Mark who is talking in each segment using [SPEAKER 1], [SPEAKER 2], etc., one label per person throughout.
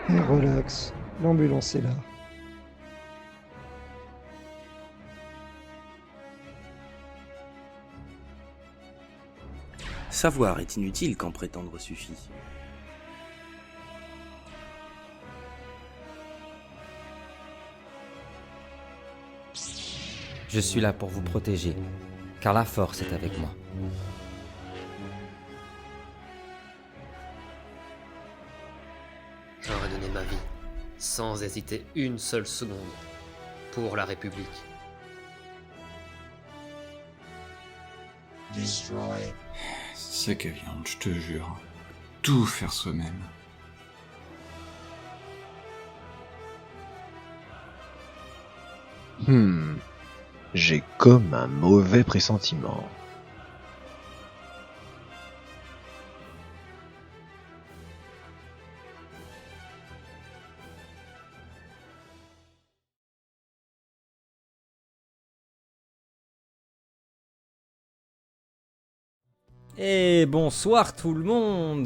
[SPEAKER 1] Et relax, l'ambulance est là.
[SPEAKER 2] Savoir est inutile quand prétendre suffit.
[SPEAKER 3] Je suis là pour vous protéger, car la force est avec moi.
[SPEAKER 4] J'aurais donné ma vie, sans hésiter une seule seconde, pour la République.
[SPEAKER 5] C'est qu'elle vient, je te jure. Tout faire soi-même.
[SPEAKER 6] J'ai comme un mauvais pressentiment.
[SPEAKER 3] Et bonsoir tout le monde.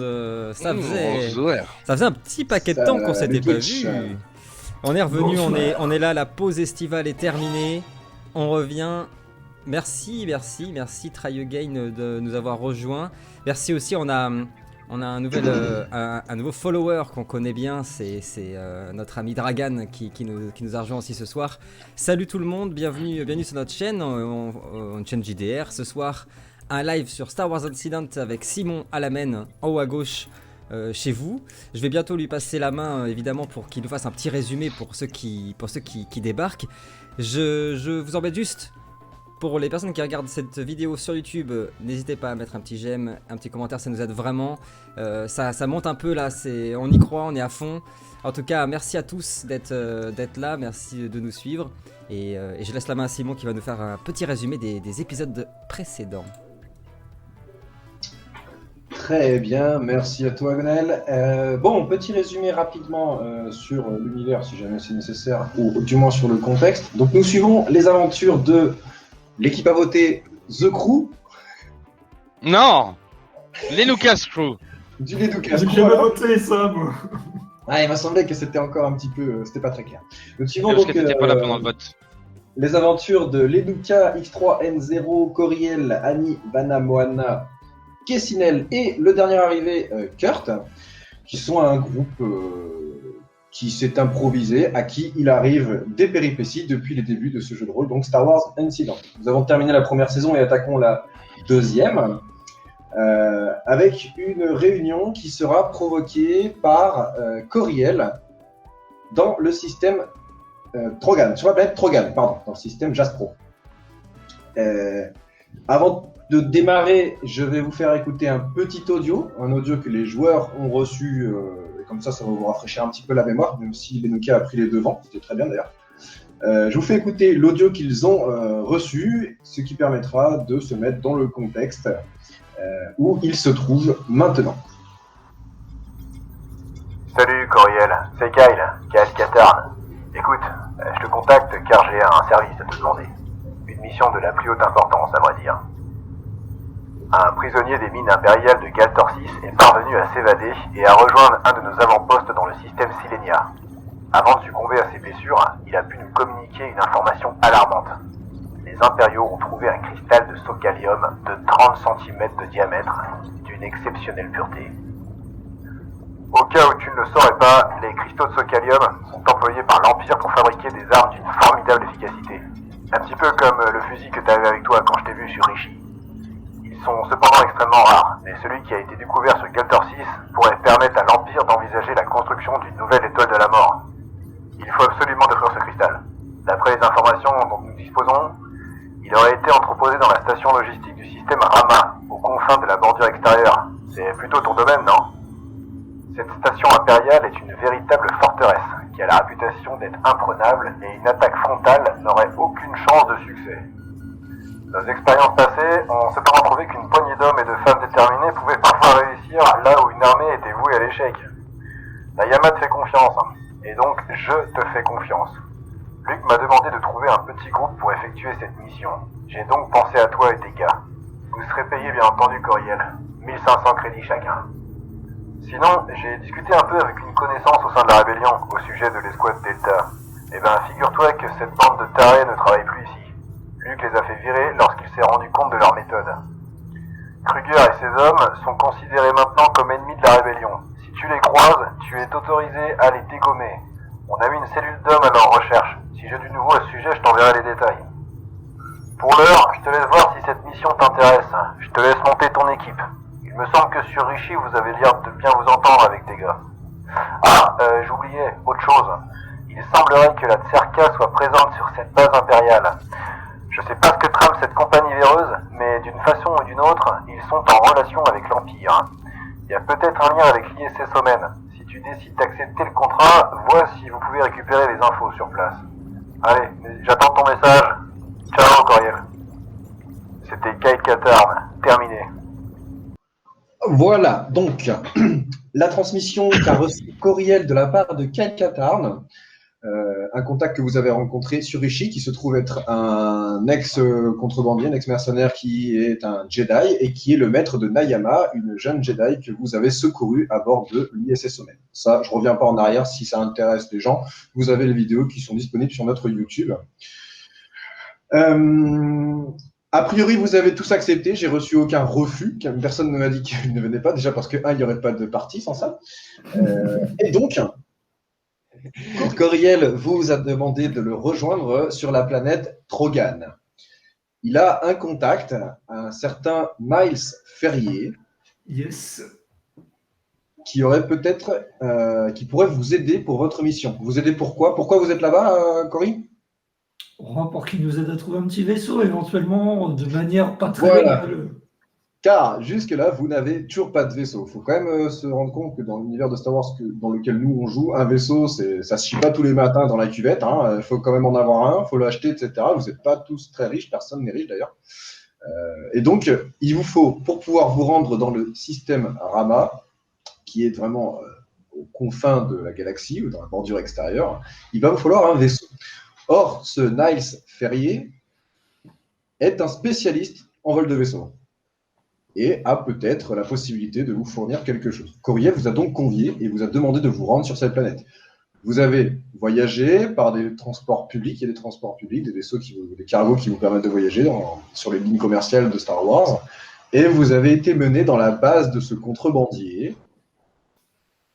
[SPEAKER 3] Ça faisait un petit paquet de
[SPEAKER 7] Ça,
[SPEAKER 3] temps qu'on s'était pas
[SPEAKER 7] Twitch,
[SPEAKER 3] vu. On est revenu,
[SPEAKER 7] bonsoir.
[SPEAKER 3] on est là, la pause estivale est terminée. On revient. Merci Try Again de nous avoir rejoints. Merci aussi, on a un nouveau follower qu'on connaît bien, c'est notre ami Dragan qui nous a rejoint aussi ce soir. Salut tout le monde, bienvenue sur notre chaîne, une chaîne JDR. Ce soir, un live sur Star Wars Incident avec Simon Alamène en haut à gauche chez vous. Je vais bientôt lui passer la main évidemment pour qu'il nous fasse un petit résumé pour ceux qui débarquent. Je vous embête juste. Pour les personnes qui regardent cette vidéo sur YouTube, n'hésitez pas à mettre un petit j'aime, un petit commentaire, ça nous aide vraiment. Ça monte un peu là, on y croit, on est à fond. En tout cas, merci à tous d'être là, merci de nous suivre. Et je laisse la main à Simon qui va nous faire un petit résumé des épisodes précédents.
[SPEAKER 7] Très bien, merci à toi Gonel. Bon, petit résumé rapidement sur l'univers si jamais c'est nécessaire, ou du moins sur le contexte. Donc nous suivons les aventures de l'équipe à voter The Crew,
[SPEAKER 8] Non, les Lucas Crew.
[SPEAKER 7] du Leducas.
[SPEAKER 9] J'ai pas voté ça, moi.
[SPEAKER 7] Ah, il m'a semblé que c'était encore un petit peu, c'était pas très clair. Nous suivons
[SPEAKER 8] Parce
[SPEAKER 7] donc
[SPEAKER 8] que t'étais pas là pendant le vote.
[SPEAKER 7] les aventures de Leduca, X3N0, Coriel, Annie, Vanna, Moana, Kessinel et le dernier arrivé, Kurt, qui sont un groupe qui s'est improvisé, à qui il arrive des péripéties depuis les débuts de ce jeu de rôle, donc Star Wars Incident. Nous avons terminé la première saison et attaquons la deuxième, avec une réunion qui sera provoquée par Coriel dans le système Trogan, sur la planète Trogan, pardon, dans le système Jaspro. Avant de démarrer, je vais vous faire écouter un petit audio, un audio que les joueurs ont reçu, et comme ça va vous rafraîchir un petit peu la mémoire, même si Lenuka a pris les devants, c'était très bien d'ailleurs. Je vous fais écouter l'audio qu'ils ont reçu, ce qui permettra de se mettre dans le contexte où ils se trouvent maintenant.
[SPEAKER 10] Salut Coriel, c'est Kyle Katarn. Écoute, je te contacte car j'ai un service à te demander. Une mission de la plus haute importance, à vrai dire. Un prisonnier des mines impériales de Galtorsis est parvenu à s'évader et à rejoindre un de nos avant-postes dans le système Silenia. Avant de succomber à ses blessures, il a pu nous communiquer une information alarmante. Les impériaux ont trouvé un cristal de socalium de 30 cm de diamètre, d'une exceptionnelle pureté. Au cas où tu ne le saurais pas, les cristaux de socalium sont employés par l'Empire pour fabriquer des armes d'une formidable efficacité. Un petit peu comme le fusil que tu avais avec toi quand je t'ai vu sur Rishi. Ils sont cependant extrêmement rares, mais celui qui a été découvert sur Galtorsis pourrait permettre à l'Empire d'envisager la construction d'une nouvelle étoile de la mort. Il faut absolument détruire ce cristal. D'après les informations dont nous disposons, il aurait été entreposé dans la station logistique du système Rama, aux confins de la bordure extérieure. C'est plutôt ton domaine, non ? Cette station impériale est une véritable forteresse, qui a la réputation d'être imprenable et une attaque frontale n'aurait aucune chance de succès. Nos expériences passées ont cependant prouvé qu'une poignée d'hommes et de femmes déterminés pouvaient parfois réussir là où une armée était vouée à l'échec. La Yama te fait confiance, et donc je te fais confiance. Luc m'a demandé de trouver un petit groupe pour effectuer cette mission. J'ai donc pensé à toi et tes gars. Vous serez payés bien entendu, Coriel. 1500 crédits chacun. Sinon, j'ai discuté un peu avec une connaissance au sein de la rébellion au sujet de l'escouade Delta. Eh ben, figure-toi que cette bande de tarés ne travaille plus ici. Luke les a fait virer lorsqu'il s'est rendu compte de leur méthode. Kruger et ses hommes sont considérés maintenant comme ennemis de la rébellion. Si tu les croises, tu es autorisé à les dégommer. On a mis une cellule d'hommes à leur recherche. Si j'ai du nouveau à ce sujet, je t'enverrai les détails. Pour l'heure, je te laisse voir si cette mission t'intéresse. Je te laisse monter ton équipe. Il me semble que sur Rishi, vous avez l'air de bien vous entendre avec tes gars. Ah, j'oubliais, autre chose. Il semblerait que la Tserka soit présente sur cette base impériale. Je sais pas ce que trame cette compagnie véreuse, mais d'une façon ou d'une autre, ils sont en relation avec l'Empire. Il y a peut-être un lien avec l'ISS Omen. Si tu décides d'accepter le contrat, vois si vous pouvez récupérer les infos sur place. Allez, j'attends ton message. Ciao, Coriel. C'était Kyle Katarn, terminé.
[SPEAKER 7] Voilà, donc, la transmission qu'a reçue Coriel de la part de Kyle Katarn, un contact que vous avez rencontré sur Rishi, qui se trouve être un ex-contrebandier, un ex-mercenaire qui est un Jedi et qui est le maître de Nayama, une jeune Jedi que vous avez secourue à bord de l'ISS Omen. Ça, je reviens pas en arrière si ça intéresse les gens. Vous avez les vidéos qui sont disponibles sur notre YouTube. A priori, vous avez tous accepté. J'ai reçu aucun refus. Personne ne m'a dit qu'il ne venait pas. Déjà parce que, il n'y aurait pas de partie sans ça. Et donc, Coriel vous a demandé de le rejoindre sur la planète Trogan. Il a un contact, un certain Miles Ferrier.
[SPEAKER 9] Yes.
[SPEAKER 7] Qui aurait peut-être, qui pourrait vous aider pour votre mission. Vous aider pourquoi? Pourquoi vous êtes là-bas, Cory?
[SPEAKER 9] Pour qu'il nous aide à trouver un petit vaisseau, éventuellement, de manière pas très...
[SPEAKER 7] Voilà. Car jusque-là, vous n'avez toujours pas de vaisseau. Il faut quand même se rendre compte que dans l'univers de Star Wars dans lequel nous on joue, un vaisseau, ça se chie pas tous les matins dans la cuvette. Il faut quand même en avoir un, il faut l'acheter, etc. Vous n'êtes pas tous très riches, personne n'est riche d'ailleurs. Et donc, il vous faut, pour pouvoir vous rendre dans le système Rama, qui est vraiment aux confins de la galaxie ou dans la bordure extérieure, il va vous falloir un vaisseau. Or, ce Niles Ferrier est un spécialiste en vol de vaisseau et a peut-être la possibilité de vous fournir quelque chose. Coriel vous a donc convié et vous a demandé de vous rendre sur cette planète. Vous avez voyagé par des transports publics, il y a des transports publics, des vaisseaux, des cargos qui vous permettent de voyager sur les lignes commerciales de Star Wars, et vous avez été mené dans la base de ce contrebandier,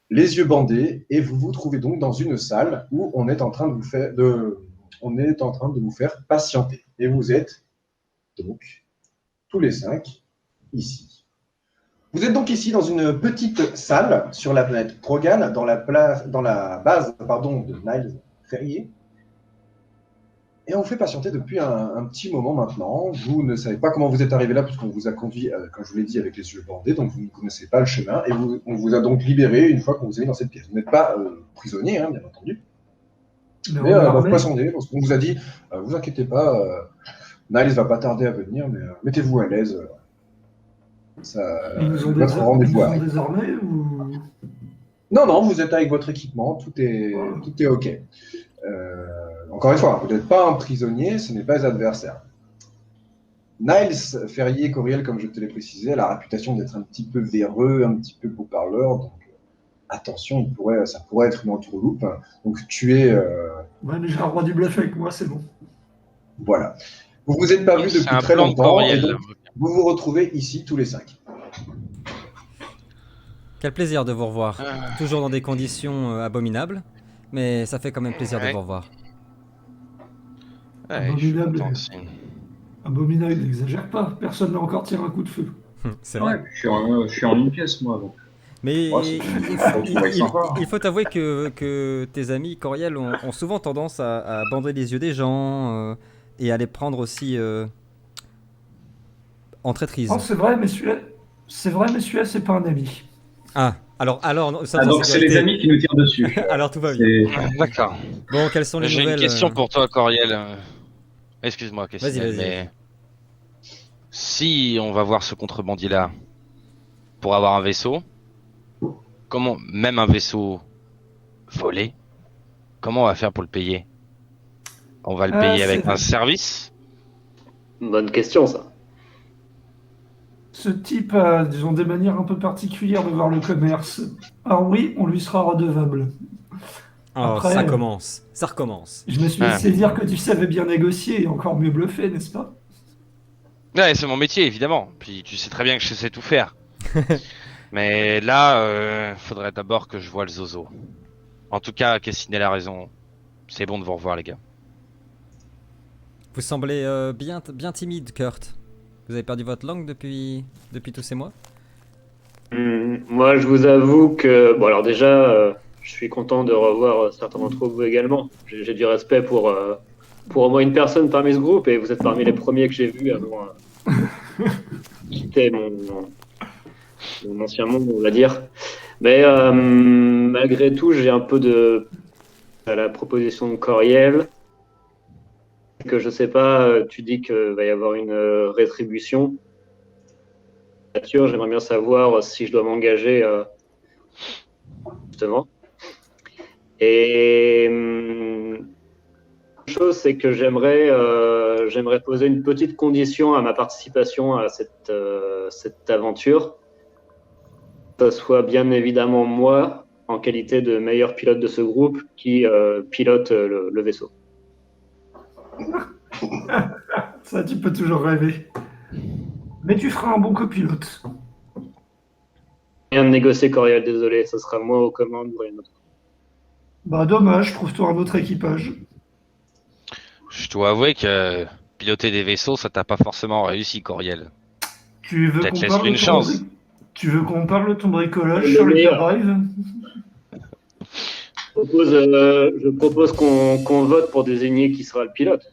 [SPEAKER 7] les yeux bandés, et vous vous trouvez donc dans une salle où on est en train de vous faire patienter. Et vous êtes donc tous les 5 ici. Vous êtes donc ici dans une petite salle sur la planète Trogan, dans la base de Niles Ferrier. Et on vous fait patienter depuis un petit moment maintenant. Vous ne savez pas comment vous êtes arrivé là, puisqu'on vous a conduit, comme je vous l'ai dit, avec les yeux bandés, donc vous ne connaissez pas le chemin. Et on vous a donc libéré une fois qu'on vous a mis dans cette pièce. Vous n'êtes pas prisonnier, bien entendu. Mais poissonné, parce qu'on vous a dit, vous inquiétez pas, Niles va pas tarder à venir, mais mettez-vous à l'aise. Votre rendez-vous arrive.
[SPEAKER 9] Désormais ou...
[SPEAKER 7] Non, vous êtes avec votre équipement, tout est OK. Encore une fois, vous n'êtes pas un prisonnier, ce n'est pas les adversaires. Niles Ferrier Coriel, comme je te l'ai précisé, a la réputation d'être un petit peu véreux, un petit peu beau parleur, donc attention, ça pourrait être une entourloupe. Donc tu es...
[SPEAKER 9] Ouais, mais j'ai un roi du bluff avec moi, c'est bon.
[SPEAKER 7] Voilà. Vous vous êtes pas vus depuis très longtemps, et donc vous vous retrouvez ici tous les 5.
[SPEAKER 3] Quel plaisir de vous revoir. Toujours dans des conditions abominables, mais ça fait quand même plaisir de vous revoir.
[SPEAKER 9] Abominable, n'exagère pas. Personne n'a encore tiré un coup de feu.
[SPEAKER 3] C'est vrai.
[SPEAKER 5] Je suis en une pièce, moi. Donc.
[SPEAKER 3] Mais il faut avouer que tes amis Coriel ont souvent tendance à bander les yeux des gens et à les prendre aussi en traîtrise.
[SPEAKER 9] Non, c'est vrai, mais celui-là, c'est pas un ami.
[SPEAKER 3] Ah, alors
[SPEAKER 5] donc c'est les amis qui nous tirent dessus.
[SPEAKER 3] Alors tout va bien.
[SPEAKER 8] D'accord.
[SPEAKER 3] Bon, quelles sont les nouvelles?
[SPEAKER 8] J'ai une question pour toi, Coriel. Excuse-moi,
[SPEAKER 3] Vas-y.
[SPEAKER 8] Mais si on va voir ce contrebandier-là pour avoir un vaisseau, même un vaisseau volé, comment on va faire pour le payer? On va le payer avec un service?
[SPEAKER 4] Bonne question, ça.
[SPEAKER 9] Ce type a, disons, des manières un peu particulières de voir le commerce. Alors oui, on lui sera redevable.
[SPEAKER 3] Oh,
[SPEAKER 9] Après,
[SPEAKER 3] ça commence. Ça recommence.
[SPEAKER 9] Je me suis laissé dire que tu savais bien négocier et encore mieux bluffer, n'est-ce pas?
[SPEAKER 8] Ouais, c'est mon métier, évidemment. Puis tu sais très bien que je sais tout faire. Mais là, faudrait d'abord que je voie le zozo. En tout cas, Cassinel a raison. C'est bon de vous revoir, les gars.
[SPEAKER 3] Vous semblez bien timide, Kurt. Vous avez perdu votre langue depuis tous ces mois?
[SPEAKER 11] Moi, je vous avoue que, bon, alors déjà, je suis content de revoir certains d'entre vous également. J'ai du respect pour au moins une personne parmi ce groupe, et vous êtes parmi les premiers que j'ai vus avant quitter mon ancien monde, on va dire. Mais malgré tout, j'ai un peu à la proposition de Coriel, que je sais pas, tu dis qu'il va y avoir une rétribution. J'aimerais bien savoir si je dois m'engager justement. Et la chose, c'est que j'aimerais poser une petite condition à ma participation à cette aventure. Que ce soit bien évidemment moi, en qualité de meilleur pilote de ce groupe, qui pilote le vaisseau.
[SPEAKER 9] Ça, tu peux toujours rêver. Mais tu feras un bon copilote.
[SPEAKER 11] Rien de négocier, Coriel, désolé, ce sera moi aux commandes ou rien d'autre.
[SPEAKER 9] Bah dommage, trouve-toi un autre équipage.
[SPEAKER 8] Je dois avouer que piloter des vaisseaux, ça t'a pas forcément réussi, Coriel.
[SPEAKER 9] Tu veux
[SPEAKER 8] Peut-être
[SPEAKER 9] qu'on
[SPEAKER 8] laisse-lui une chance.
[SPEAKER 9] Tu veux qu'on parle de ton bricolage sur le drive?
[SPEAKER 11] Je propose qu'on vote pour désigner qui sera le pilote.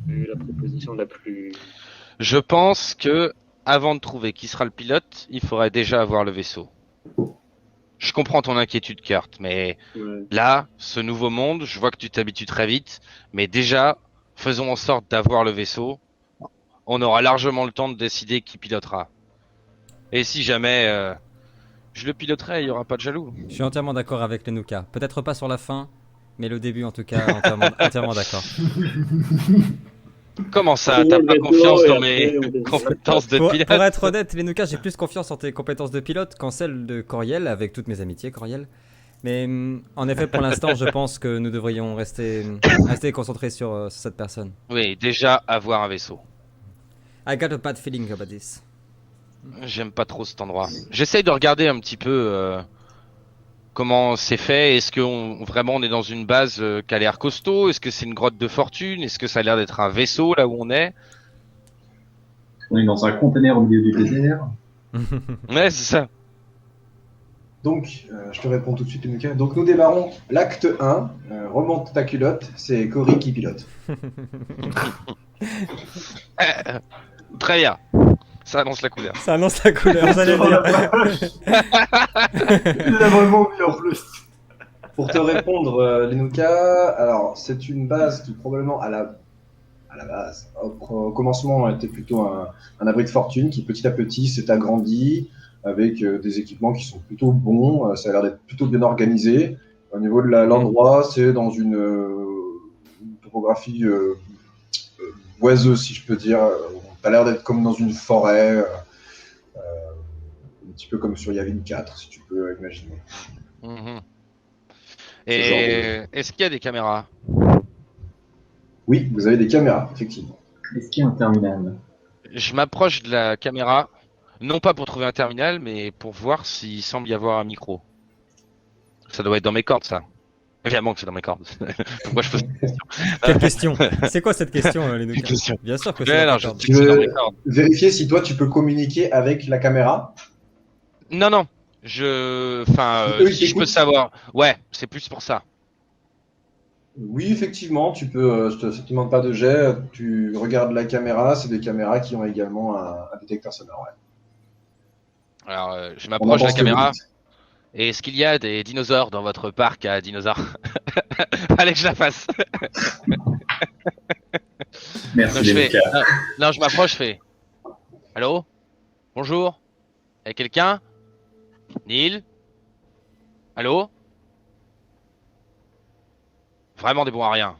[SPEAKER 11] C'est la proposition la plus...
[SPEAKER 8] Je pense que, avant de trouver qui sera le pilote, il faudrait déjà avoir le vaisseau. Je comprends ton inquiétude, Kurt, mais là, ce nouveau monde, je vois que tu t'habitues très vite, mais déjà, faisons en sorte d'avoir le vaisseau. On aura largement le temps de décider qui pilotera. Et si jamais je le piloterai, il n'y aura pas de jaloux.
[SPEAKER 3] Je suis entièrement d'accord avec les Nuka. Peut-être pas sur la fin, mais le début en tout cas, entièrement d'accord.
[SPEAKER 8] Comment ça, t'as pas confiance dans mes compétences de pilote?
[SPEAKER 3] Pour être honnête, les Nuka, j'ai plus confiance en tes compétences de pilote qu'en celles de Coriel, avec toutes mes amitiés, Coriel. Mais en effet, pour l'instant, je pense que nous devrions rester concentrés sur cette personne.
[SPEAKER 8] Oui, déjà avoir un vaisseau.
[SPEAKER 3] I got a bad feeling about this.
[SPEAKER 8] J'aime pas trop cet endroit. J'essaye de regarder un petit peu comment c'est fait. Est-ce que vraiment on est dans une base qui a l'air costaud? Est-ce que c'est une grotte de fortune? Est-ce que ça a l'air d'être un vaisseau là où on est?
[SPEAKER 12] On est dans un conteneur au milieu du désert.
[SPEAKER 8] Ouais, c'est ça.
[SPEAKER 7] Donc, je te réponds tout de suite, Lucas. Donc, nous démarrons l'acte 1. Remonte ta culotte, c'est Cory qui pilote.
[SPEAKER 8] Très bien. Ça annonce la couleur.
[SPEAKER 3] Ça annonce la couleur, j'allais dire.
[SPEAKER 9] Il l'a vraiment mis en plus.
[SPEAKER 7] Pour te répondre, Lenuka, alors c'est une base qui probablement à la base, au commencement était plutôt un abri de fortune qui petit à petit s'est agrandi avec des équipements qui sont plutôt bons. Ça a l'air d'être plutôt bien organisé. Au niveau de l'endroit, c'est dans une topographie boiseuse, si je peux dire. Ça a l'air d'être comme dans une forêt, un petit peu comme sur Yavin 4, si tu peux imaginer.
[SPEAKER 8] Et est-ce qu'il y a des caméras?
[SPEAKER 7] Oui, vous avez des caméras, effectivement.
[SPEAKER 12] Est-ce qu'il y a un terminal?
[SPEAKER 8] Je m'approche de la caméra, non pas pour trouver un terminal, mais pour voir s'il semble y avoir un micro. Ça doit être dans mes cordes, ça. Évidemment que c'est dans mes cordes. Pourquoi je pose cette question?
[SPEAKER 3] Quelle question? C'est quoi cette question, les Nuka? Bien sûr que c'est dans mes cordes.
[SPEAKER 7] Tu veux vérifier si toi tu peux communiquer avec la caméra?
[SPEAKER 8] Non, non. Si je peux savoir. Ouais, c'est plus pour ça.
[SPEAKER 7] Oui, effectivement, tu peux. Ça te demande pas de jet. Tu regardes la caméra. C'est des caméras qui ont également un détecteur sonore. Ouais.
[SPEAKER 8] Alors, je m'approche de la caméra. Et est-ce qu'il y a des dinosaures dans votre parc à dinosaures? Allez que je la fasse.
[SPEAKER 12] Merci,
[SPEAKER 8] non, je m'approche, je fais. Allô? Bonjour? Y'a quelqu'un? Neil? Allô? Vraiment des bons à rien.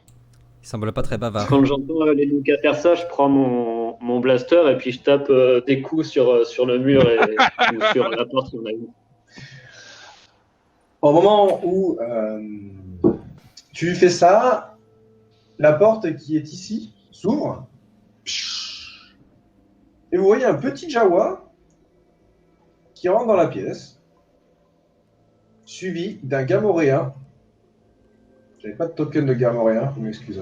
[SPEAKER 3] Il semble pas très bavard.
[SPEAKER 11] Quand j'entends les Lucas faire ça, je prends mon blaster et puis je tape des coups sur le mur ou sur la porte qu'on a vue.
[SPEAKER 7] Au moment où tu fais ça, la porte qui est ici s'ouvre. Et vous voyez un petit Jawa qui rentre dans la pièce, suivi d'un Gamoréen. J'avais pas de token de Gamoréen, vous m'excusez.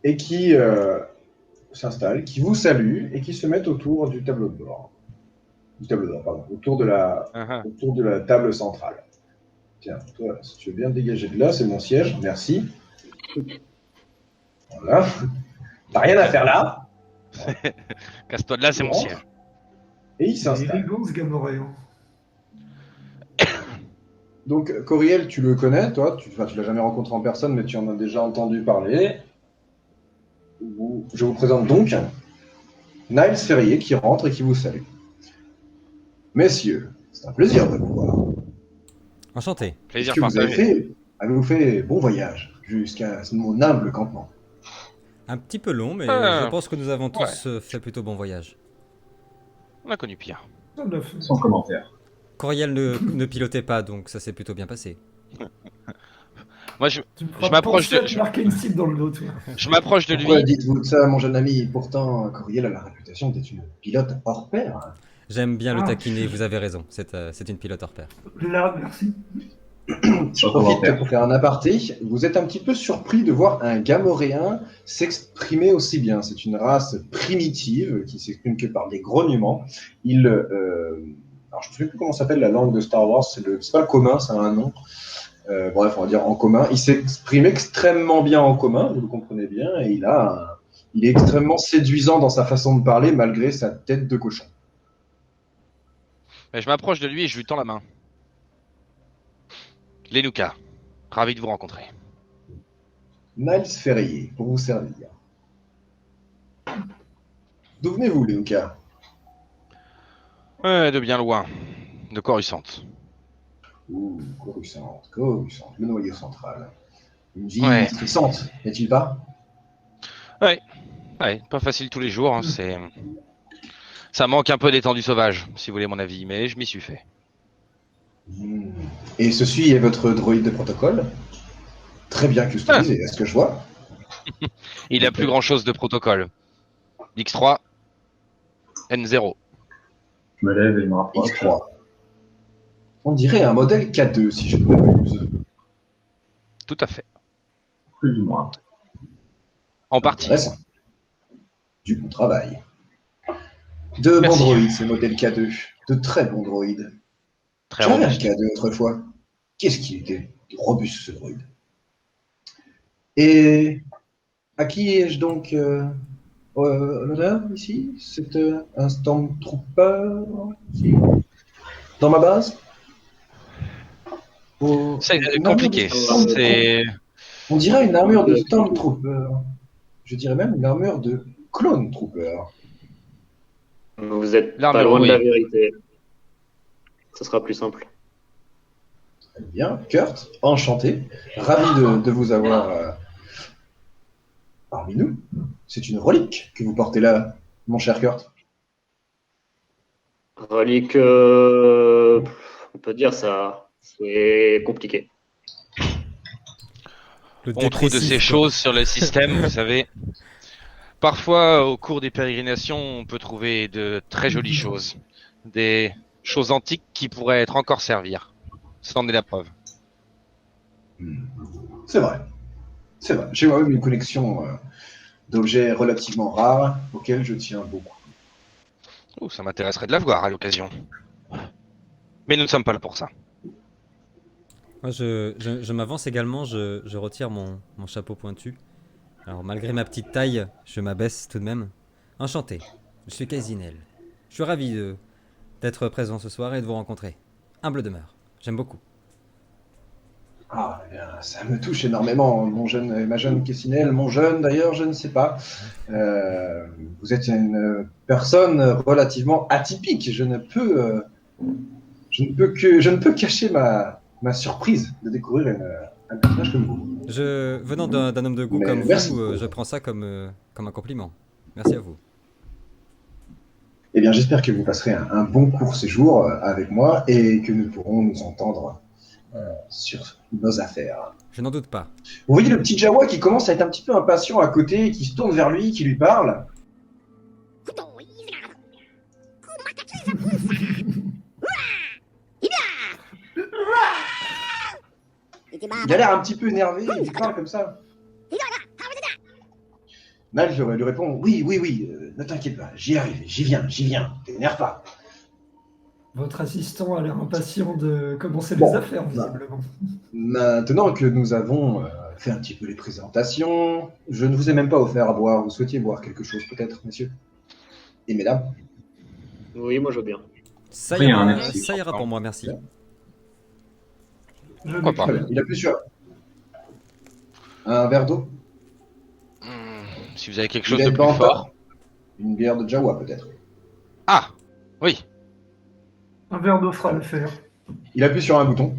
[SPEAKER 7] Et qui s'installe, qui vous salue et qui se met autour du tableau de bord. Autour de la table centrale. Tiens, toi, si tu veux bien te dégager de là, c'est mon siège, merci. Voilà. T'as rien à faire là.
[SPEAKER 8] Casse-toi de là, c'est mon siège.
[SPEAKER 7] Et il
[SPEAKER 9] Il est
[SPEAKER 7] s'installe.
[SPEAKER 9] élégant ce Gamoréen.
[SPEAKER 7] Donc, Coriel, tu le connais, toi, tu l'as jamais rencontré en personne, mais tu en as déjà entendu parler. Je vous présente donc Niles Ferrier qui rentre et qui vous salue. Messieurs, c'est un plaisir de vous voir.
[SPEAKER 3] Enchanté.
[SPEAKER 8] Plaisir
[SPEAKER 7] Ce que vous avez
[SPEAKER 8] partagé.
[SPEAKER 7] avez-vous fait bon voyage jusqu'à mon humble campement.
[SPEAKER 3] Un petit peu long, mais
[SPEAKER 8] Ah.
[SPEAKER 3] je pense que nous avons tous fait plutôt bon voyage.
[SPEAKER 8] On a connu pire.
[SPEAKER 12] Sans commentaire.
[SPEAKER 3] Coriel ne pilotait pas, donc ça s'est plutôt bien passé.
[SPEAKER 8] Moi, je
[SPEAKER 9] Tu me feras
[SPEAKER 8] m'approche
[SPEAKER 9] penser à
[SPEAKER 8] de,
[SPEAKER 9] te marquer une cible dans le dos, toi.
[SPEAKER 8] je m'approche de lui.
[SPEAKER 7] Pourquoi dites-vous ça, mon jeune ami? Pourtant, Coriel a la réputation d'être une pilote hors pair.
[SPEAKER 3] J'aime bien le
[SPEAKER 9] Ah.
[SPEAKER 3] taquiner, vous avez raison, c'est une pilote hors pair.
[SPEAKER 9] Là, merci.
[SPEAKER 7] Je profite pour faire un aparté. Vous êtes un petit peu surpris de voir un Gamoréen s'exprimer aussi bien. C'est une race primitive qui s'exprime que par des grognements. Alors je ne sais plus comment s'appelle la langue de Star Wars. C'est pas le commun, ça a un nom. Bref, on va dire en commun. Il s'exprime extrêmement bien en commun, vous le comprenez bien, et il est extrêmement séduisant dans sa façon de parler malgré sa tête de cochon.
[SPEAKER 8] Je m'approche de lui et je lui tends la main. Lenuka, ravi de vous rencontrer.
[SPEAKER 7] Niles Ferrier, pour vous servir. D'où venez-vous, Lenuka?
[SPEAKER 8] Ouais, de bien loin. De Coruscant.
[SPEAKER 7] Ouh, Coruscant, le noyau central. Une vie stressante, n'est-il pas?
[SPEAKER 8] Ouais, pas facile tous les jours. Hein, ça manque un peu d'étendue sauvage, si vous voulez mon avis, mais je m'y suis fait.
[SPEAKER 7] Et ceci est votre droïde de protocole? Très bien customisé, est-ce que je vois?
[SPEAKER 8] Il a plus grand chose de protocole. X3, N0.
[SPEAKER 12] Je me lève et il me rapproche.
[SPEAKER 7] X3. On dirait un modèle K2, si je ne m'abuse.
[SPEAKER 8] Tout à fait.
[SPEAKER 12] Plus ou moins.
[SPEAKER 8] En partie.
[SPEAKER 7] Intéressant. Du bon travail. De bons droïdes, ces modèles K2. De très bons droïdes. J'avais un K2 autrefois. Qu'est-ce qu'il était robuste, ce droïde. Et à qui ai-je donc l'honneur ici? C'est un Stormtrooper ici, dans ma base?
[SPEAKER 8] C'est compliqué.
[SPEAKER 7] On dirait une armure de Stormtrooper. Je dirais même une armure de Clone Trooper.
[SPEAKER 11] Vous êtes pas loin de la vérité. Ça sera plus simple.
[SPEAKER 7] Très bien. Kurt, enchanté. Ravi de vous avoir parmi nous. C'est une relique que vous portez là, mon cher Kurt.
[SPEAKER 11] Relique, on peut dire ça. C'est compliqué.
[SPEAKER 8] On trouve de ces choses sur le système, vous savez. Parfois, au cours des pérégrinations, on peut trouver de très jolies choses. Des choses antiques qui pourraient être encore servir. C'en est la preuve.
[SPEAKER 7] C'est vrai. C'est vrai. J'ai moi-même une collection d'objets relativement rares auxquels je tiens beaucoup.
[SPEAKER 8] Oh, ça m'intéresserait de la voir à l'occasion. Mais nous ne sommes pas là pour ça.
[SPEAKER 3] Moi, je m'avance également, je retire mon chapeau pointu. Alors, malgré ma petite taille, je m'abaisse tout de même. Enchanté, je suis Kaizinel. Je suis ravi d'être présent ce soir et de vous rencontrer. Humble demeure, j'aime beaucoup.
[SPEAKER 7] Ah, eh bien, ça me touche énormément, ma jeune Kessinel, mon jeune d'ailleurs, je ne sais pas. Vous êtes une personne relativement atypique. Je ne peux cacher ma surprise de découvrir un personnage comme vous.
[SPEAKER 3] Venant d'un homme de goût
[SPEAKER 7] Mais
[SPEAKER 3] comme
[SPEAKER 7] merci.
[SPEAKER 3] vous, je prends ça comme un compliment. Merci à vous.
[SPEAKER 7] Eh bien, j'espère que vous passerez un bon court séjour avec moi et que nous pourrons nous entendre sur nos affaires.
[SPEAKER 3] Je n'en doute pas.
[SPEAKER 7] Vous voyez le petit Jawa qui commence à être un petit peu impatient à côté, qui se tourne vers lui, qui lui parle. Il a l'air un petit peu énervé, il parle comme ça. Mal lui répond, oui, ne t'inquiète pas, j'y arrive, j'y viens, t'énerve pas.
[SPEAKER 9] Votre assistant a l'air impatient de commencer
[SPEAKER 7] Bon,
[SPEAKER 9] les affaires, visiblement.
[SPEAKER 7] Maintenant que nous avons fait un petit peu les présentations, je ne vous ai même pas offert à boire, vous souhaitiez boire quelque chose peut-être, messieurs et mesdames?
[SPEAKER 11] Oui, moi je veux bien.
[SPEAKER 3] Ça
[SPEAKER 12] Rien,
[SPEAKER 3] ira,
[SPEAKER 12] merci.
[SPEAKER 3] ça ira pour moi, merci.
[SPEAKER 8] Pourquoi pas?
[SPEAKER 7] Très bien. Il a plus sur un verre d'eau,
[SPEAKER 8] Si vous avez quelque chose
[SPEAKER 7] Il
[SPEAKER 8] de
[SPEAKER 7] est
[SPEAKER 8] plus
[SPEAKER 7] pas en
[SPEAKER 8] fort.
[SPEAKER 7] une bière de Jawa peut-être.
[SPEAKER 8] Ah, oui.
[SPEAKER 9] Un verre d'eau fera l'affaire.
[SPEAKER 7] Il appuie sur un bouton.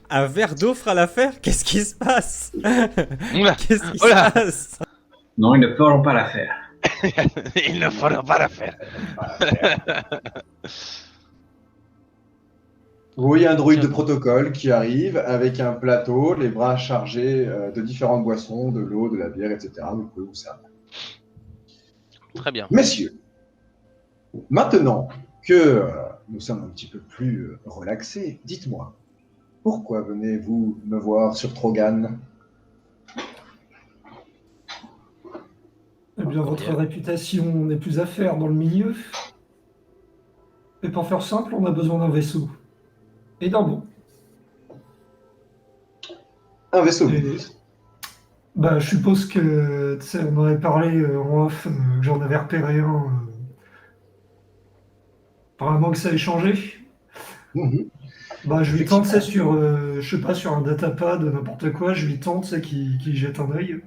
[SPEAKER 3] Un verre d'eau fera l'affaire? Qu'est-ce qui se passe?
[SPEAKER 8] Oula.
[SPEAKER 3] Qu'est-ce qui
[SPEAKER 8] Oula.
[SPEAKER 3] se passe?
[SPEAKER 12] Non, ils ne feront pas l'affaire.
[SPEAKER 8] Il ne faudra pas la faire.
[SPEAKER 7] Vous voyez un druide de protocole qui arrive avec un plateau, les bras chargés de différentes boissons, de l'eau, de la bière, etc. Vous pouvez vous servir.
[SPEAKER 8] Très bien.
[SPEAKER 7] Messieurs, maintenant que nous sommes un petit peu plus relaxés, dites-moi, pourquoi venez-vous me voir sur Trogan?
[SPEAKER 9] Eh bien, votre réputation n'est plus à faire dans le milieu. Et pour faire simple, on a besoin d'un vaisseau. Et d'un bon.
[SPEAKER 7] Un vaisseau.
[SPEAKER 9] Et- Bah, je suppose que, tu sais, on en avait parlé en off, que j'en avais repéré un. Apparemment que ça a changé.
[SPEAKER 7] Mhm.
[SPEAKER 9] Bah, je lui tente ça sur, je sais pas, sur un datapad, n'importe quoi, je lui tente ça qui jette un œil.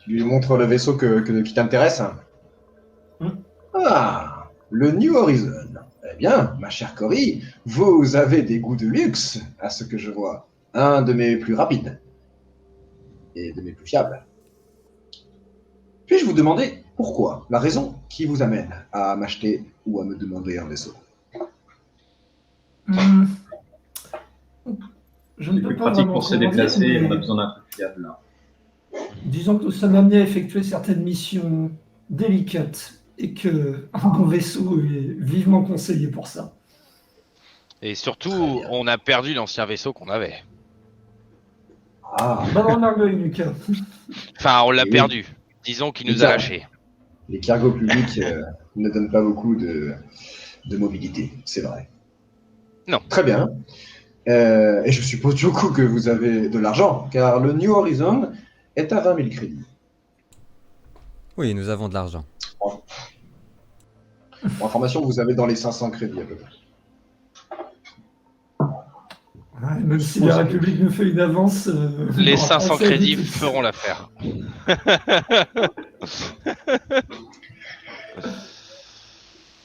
[SPEAKER 7] Tu lui montres le vaisseau qui t'intéresse. Ah, le New Horizon. Eh bien, ma chère Cory, vous avez des goûts de luxe, à ce que je vois. Un de mes plus rapides. Et de mes plus fiables. Puis-je vous demander pourquoi? La raison qui vous amène à m'acheter ou à me demander un vaisseau?
[SPEAKER 9] Hmm. Je ne
[SPEAKER 12] C'est
[SPEAKER 9] peux
[SPEAKER 12] plus
[SPEAKER 9] pas
[SPEAKER 12] pratique
[SPEAKER 9] vraiment
[SPEAKER 12] pour se
[SPEAKER 9] comment dire,
[SPEAKER 12] déplacer,
[SPEAKER 9] mais
[SPEAKER 12] on a besoin d'un truc fiable là.
[SPEAKER 9] disons que nous sommes amenés à effectuer certaines missions délicates et que un bon vaisseau est vivement conseillé pour ça.
[SPEAKER 8] Et surtout, on a perdu l'ancien vaisseau qu'on avait.
[SPEAKER 7] Ah,
[SPEAKER 9] Bah, dans l'œil, Lucas.
[SPEAKER 8] Enfin, on l'a
[SPEAKER 7] Oui.
[SPEAKER 8] perdu. Disons qu'il nous a
[SPEAKER 7] Lucas.
[SPEAKER 8] lâchés.
[SPEAKER 7] les cargos publics ne donnent pas beaucoup de mobilité, c'est vrai.
[SPEAKER 8] Non.
[SPEAKER 7] Très bien. Et je suppose du coup que vous avez de l'argent, car le New Horizon est à 20 000 crédits.
[SPEAKER 3] Oui, nous avons de l'argent.
[SPEAKER 7] Pour information, vous avez dans les 500 crédits à peu près.
[SPEAKER 9] Ouais, même si la République nous fait une avance...
[SPEAKER 8] Les
[SPEAKER 9] on aura
[SPEAKER 8] 500
[SPEAKER 9] pensé à
[SPEAKER 8] crédits
[SPEAKER 9] vite.
[SPEAKER 8] feront l'affaire.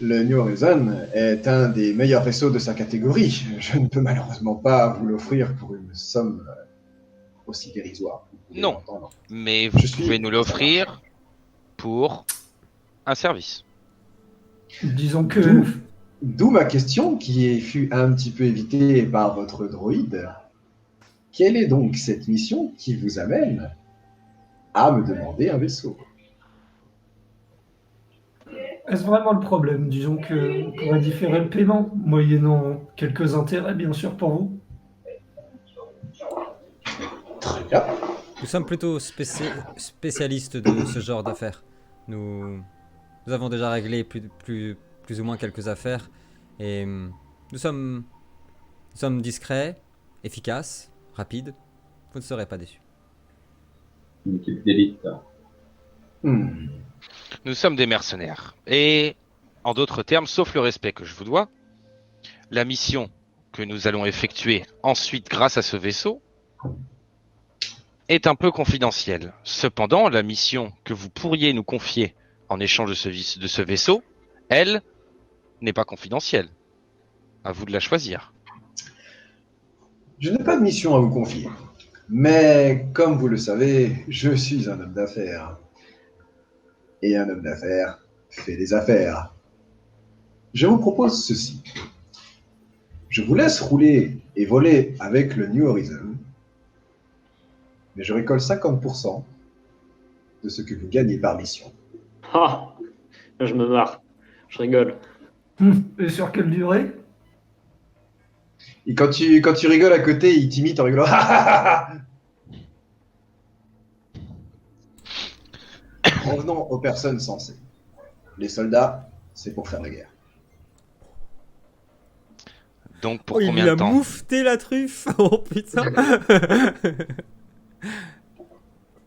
[SPEAKER 7] Le New Horizon est un des meilleurs vaisseaux de sa catégorie. Je ne peux malheureusement pas vous l'offrir pour une somme aussi dérisoire. Vous pouvez
[SPEAKER 8] Non.
[SPEAKER 7] l'entendre.
[SPEAKER 8] Mais vous pouvez nous l'offrir pour un service.
[SPEAKER 9] Disons que...
[SPEAKER 7] D'où ma question qui fut un petit peu évitée par votre droïde. Quelle est donc cette mission qui vous amène à me demander un vaisseau?
[SPEAKER 9] Est-ce vraiment le problème? Disons qu'on pourrait différer le paiement, moyennant quelques intérêts, bien sûr, pour vous.
[SPEAKER 7] Très bien.
[SPEAKER 3] Nous sommes plutôt spécialistes de ce genre d'affaires. Nous avons déjà réglé plus ou moins quelques affaires et nous sommes discrets, efficaces, rapides. Vous ne serez pas déçus.
[SPEAKER 12] Une équipe d'élite.
[SPEAKER 8] Nous sommes des mercenaires. Et, en d'autres termes, sauf le respect que je vous dois, la mission que nous allons effectuer ensuite grâce à ce vaisseau est un peu confidentielle. Cependant, la mission que vous pourriez nous confier en échange de ce vaisseau, elle, n'est pas confidentielle. À vous de la choisir.
[SPEAKER 7] Je n'ai pas de mission à vous confier. Mais comme vous le savez, je suis un homme d'affaires. Et un homme d'affaires fait des affaires. Je vous propose ceci. Je vous laisse rouler et voler avec le New Horizon, mais je récolte 50% de ce que vous gagnez par mission.
[SPEAKER 11] Ah, je me marre. Je rigole.
[SPEAKER 9] Et sur quelle durée?
[SPEAKER 7] Et quand tu rigoles à côté, il t'imite en rigolant. Revenons aux personnes sensées. Les soldats, c'est pour faire la guerre.
[SPEAKER 8] Donc pour
[SPEAKER 3] Oh, il
[SPEAKER 8] combien
[SPEAKER 3] lui
[SPEAKER 8] de
[SPEAKER 3] a
[SPEAKER 8] temps?
[SPEAKER 3] moufté la truffe. Oh putain.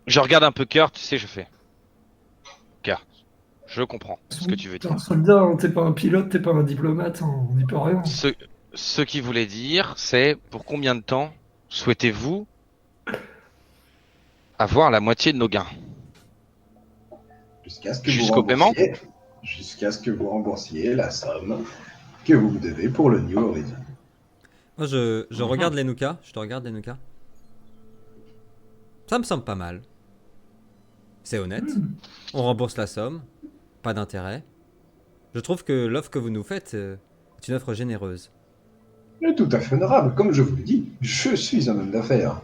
[SPEAKER 8] Je regarde un peu Kurt, tu sais, je fais. Kurt, je comprends ce que tu veux
[SPEAKER 9] T'es
[SPEAKER 8] dire.
[SPEAKER 9] un soldat, hein, t'es pas un pilote, t'es pas un diplomate, hein, on n'y peut rien.
[SPEAKER 8] Ce qu'il voulait dire, c'est pour combien de temps souhaitez-vous avoir la moitié de nos gains?
[SPEAKER 7] Jusqu'à ce que
[SPEAKER 8] Jusqu'au paiement?
[SPEAKER 7] Jusqu'à ce que vous remboursiez la somme que vous me devez pour le New Horizon.
[SPEAKER 3] Moi, je regarde les Nuka. Je te regarde les Nuka. Ça me semble pas mal. C'est honnête. On rembourse la somme. Pas d'intérêt. Je trouve que l'offre que vous nous faites est une offre généreuse.
[SPEAKER 7] Et tout à fait honorable. Comme je vous l'ai dit, je suis un homme d'affaires.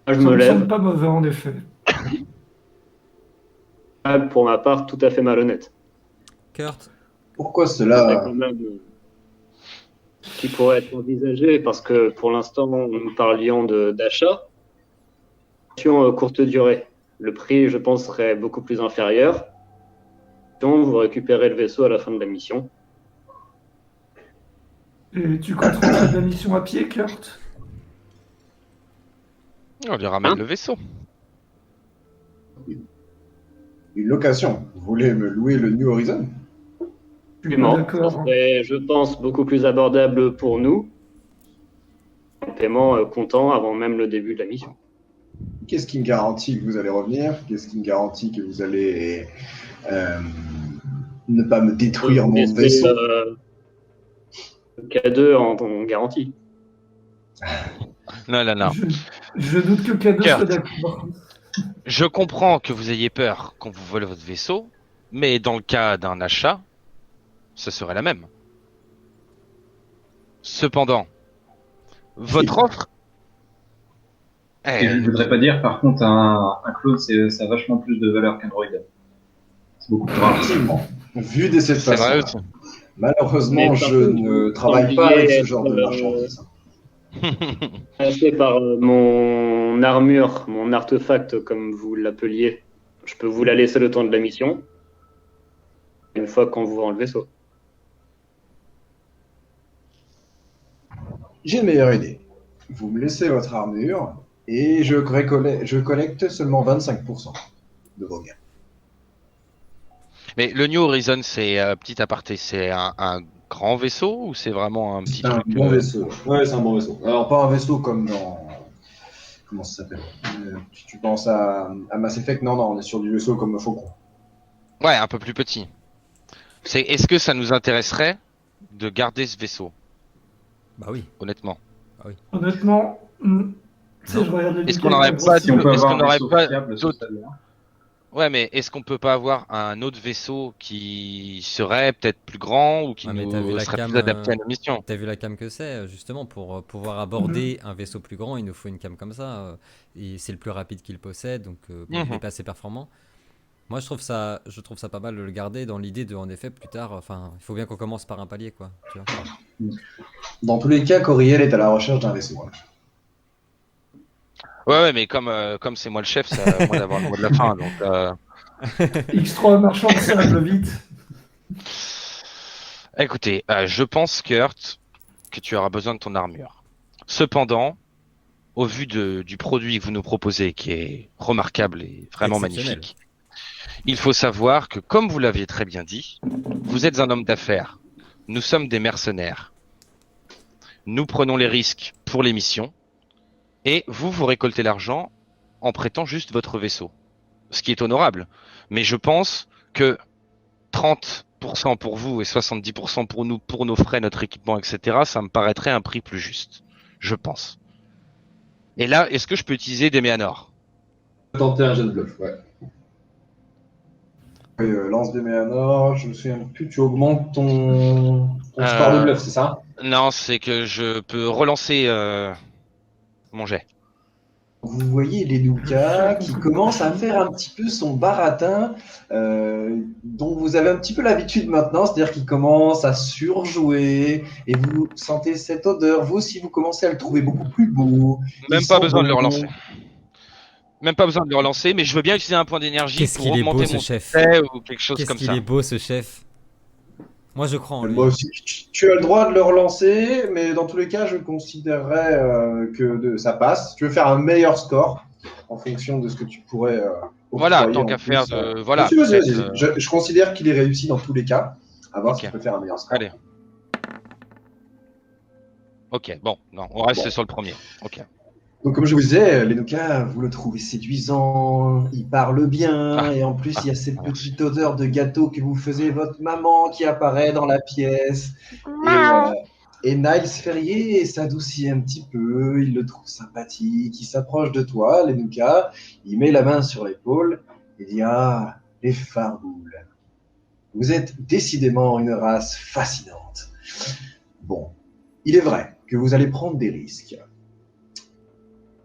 [SPEAKER 11] Moi, je
[SPEAKER 9] Ça
[SPEAKER 11] me
[SPEAKER 9] me
[SPEAKER 11] lève.
[SPEAKER 9] semble pas mauvais en effet.
[SPEAKER 11] Pour ma part, tout à fait malhonnête.
[SPEAKER 3] Kurt,
[SPEAKER 7] Pourquoi
[SPEAKER 11] C'est
[SPEAKER 7] cela
[SPEAKER 11] quand même ce qui pourrait être envisagé, parce que pour l'instant, nous parlions d'achat. Courte durée. Le prix, je pense, serait beaucoup plus inférieur. Donc, vous récupérez le vaisseau à la fin de la mission.
[SPEAKER 9] Et tu comptes rentrer de la mission à pied, Kurt?
[SPEAKER 8] On lui ramène
[SPEAKER 11] Hein?
[SPEAKER 8] le vaisseau.
[SPEAKER 7] Une location. Vous voulez me louer le New Horizon?
[SPEAKER 9] Je suis pas
[SPEAKER 11] Ça
[SPEAKER 9] d'accord.
[SPEAKER 11] serait, je pense, beaucoup plus abordable pour nous. Un paiement comptant avant même le début de la mission.
[SPEAKER 7] Qu'est-ce qui me garantit que vous allez revenir? Qu'est-ce qui me garantit que vous allez ne pas me détruire mon
[SPEAKER 11] Laissez,
[SPEAKER 7] vaisseau?
[SPEAKER 11] le K2 en garantie.
[SPEAKER 8] Non, non, non.
[SPEAKER 9] Je doute que K2
[SPEAKER 8] Kurt.
[SPEAKER 9] soit d'accord.
[SPEAKER 8] Je comprends que vous ayez peur qu'on vous vole votre vaisseau, mais dans le cas d'un achat, ce serait la même. Cependant, votre offre...
[SPEAKER 12] Et je ne voudrais pas dire, par contre, un clone, ça a vachement plus de valeur qu'un droïde. C'est beaucoup plus rare.
[SPEAKER 7] Effectivement. Vu de cette
[SPEAKER 8] C'est vrai
[SPEAKER 7] façon,
[SPEAKER 8] aussi.
[SPEAKER 7] malheureusement,
[SPEAKER 11] Mais
[SPEAKER 7] je
[SPEAKER 11] par contre,
[SPEAKER 7] ne
[SPEAKER 11] vous
[SPEAKER 7] travaille pas avec ce
[SPEAKER 11] sembliez
[SPEAKER 7] genre de
[SPEAKER 11] être,
[SPEAKER 7] marchandises.
[SPEAKER 11] Passé par mon armure, mon artefact, comme vous l'appeliez. Je peux vous la laisser le temps de la mission. Une fois qu'on vous rend le vaisseau.
[SPEAKER 7] J'ai une meilleure idée. Vous me laissez votre armure et je collecte seulement 25% de vos gains.
[SPEAKER 8] Mais le New Horizon, c'est petit aparté, c'est un grand vaisseau ou c'est vraiment un petit
[SPEAKER 7] C'est un
[SPEAKER 8] truc
[SPEAKER 7] bon vaisseau. Ouais, c'est un bon vaisseau. Alors, pas un vaisseau comme dans. Comment ça s'appelle? Tu penses à Mass Effect? Non, non, on est sur du vaisseau comme Faucon.
[SPEAKER 8] Ouais, un peu plus petit. Est-ce que ça nous intéresserait de garder ce vaisseau?
[SPEAKER 3] bah oui.
[SPEAKER 8] Honnêtement.
[SPEAKER 9] Honnêtement, tu sais, je regarde les
[SPEAKER 8] Est-ce qu'on n'aurait
[SPEAKER 9] week-ends,
[SPEAKER 8] pas
[SPEAKER 12] Si on peut
[SPEAKER 8] est-ce
[SPEAKER 12] avoir
[SPEAKER 8] qu'on
[SPEAKER 12] un
[SPEAKER 8] n'aurait
[SPEAKER 12] vaisseau
[SPEAKER 8] pas
[SPEAKER 12] fiable, ce
[SPEAKER 8] d'autres-
[SPEAKER 12] serait bien.
[SPEAKER 8] Ouais, mais est-ce qu'on peut pas avoir un autre vaisseau qui serait peut-être plus grand ou qui
[SPEAKER 3] Ouais, mais t'as vu
[SPEAKER 8] nous
[SPEAKER 3] la
[SPEAKER 8] serait
[SPEAKER 3] cam,
[SPEAKER 8] plus adapté à nos missions?
[SPEAKER 3] T'as vu la cam que c'est, justement, pour pouvoir aborder un vaisseau plus grand, il nous faut une cam comme ça. Et c'est le plus rapide qu'il possède, donc bon, il n'est pas assez performant. Moi, je trouve ça pas mal de le garder dans l'idée de, en effet, plus tard, enfin, il faut bien qu'on commence par un palier, quoi. Tu vois.
[SPEAKER 7] Dans tous les cas, Coriel est à la recherche d'un vaisseau. Hein.
[SPEAKER 8] Ouais, mais comme c'est moi le chef, c'est à moi d'avoir le mot de la fin. Donc,
[SPEAKER 9] X3 marchand de sable, vite.
[SPEAKER 8] écoutez, je pense, Kurt, que tu auras besoin de ton armure. Cependant, au vu du produit que vous nous proposez, qui est remarquable et vraiment
[SPEAKER 3] Exceptionnel.
[SPEAKER 8] magnifique, il faut savoir que, comme vous l'aviez très bien dit, vous êtes un homme d'affaires. Nous sommes des mercenaires. Nous prenons les risques pour les missions, et vous récoltez l'argent en prêtant juste votre vaisseau. Ce qui est honorable. Mais je pense que 30% pour vous et 70% pour nous, pour nos frais, notre équipement, etc., ça me paraîtrait un prix plus juste. Je pense. Et là, est-ce que je peux utiliser des Méanors?
[SPEAKER 7] Tenter un jet de bluff, ouais. Lance des Méanors, je me souviens plus, tu augmentes ton score de bluff, c'est ça?
[SPEAKER 8] Non, c'est que je peux relancer mon jet.
[SPEAKER 7] Vous voyez Lenuka qui commence à faire un petit peu son baratin, dont vous avez un petit peu l'habitude maintenant, c'est-à-dire qu'il commence à surjouer, et vous sentez cette odeur, vous aussi vous commencez à le trouver beaucoup plus beau.
[SPEAKER 8] Même pas besoin de le relancer. Même pas besoin de le relancer, mais je veux bien utiliser un point d'énergie
[SPEAKER 3] Qu'est-ce
[SPEAKER 8] pour
[SPEAKER 3] qu'il est
[SPEAKER 8] augmenter
[SPEAKER 3] beau,
[SPEAKER 8] mon
[SPEAKER 3] ce chef.
[SPEAKER 8] succès ou quelque chose comme
[SPEAKER 3] Qu'est-ce
[SPEAKER 8] ça.
[SPEAKER 3] qu'il est beau, ce chef. Moi, je crois en lui.
[SPEAKER 7] Moi aussi, tu as le droit de le relancer, mais dans tous les cas, je considérerais ça passe. Tu veux faire un meilleur score en fonction de ce que tu pourrais.
[SPEAKER 8] Voilà, tant qu'à faire de. Voilà.
[SPEAKER 7] Vas-y. Je considère qu'il est réussi dans tous les cas. À voir si tu peux faire un meilleur score.
[SPEAKER 8] Allez. Ok, bon, non, on reste sur le premier. Ok.
[SPEAKER 7] Donc, comme je vous disais, Lenuka, vous le trouvez séduisant, il parle bien, et en plus, il y a cette petite odeur de gâteau que vous faisait votre maman qui apparaît dans la pièce. Et Niles Ferrier s'adoucit un petit peu, il le trouve sympathique, il s'approche de toi, Lenuka, il met la main sur l'épaule et dit « Ah, les Farbouls, vous êtes décidément une race fascinante. Bon, il est vrai que vous allez prendre des risques.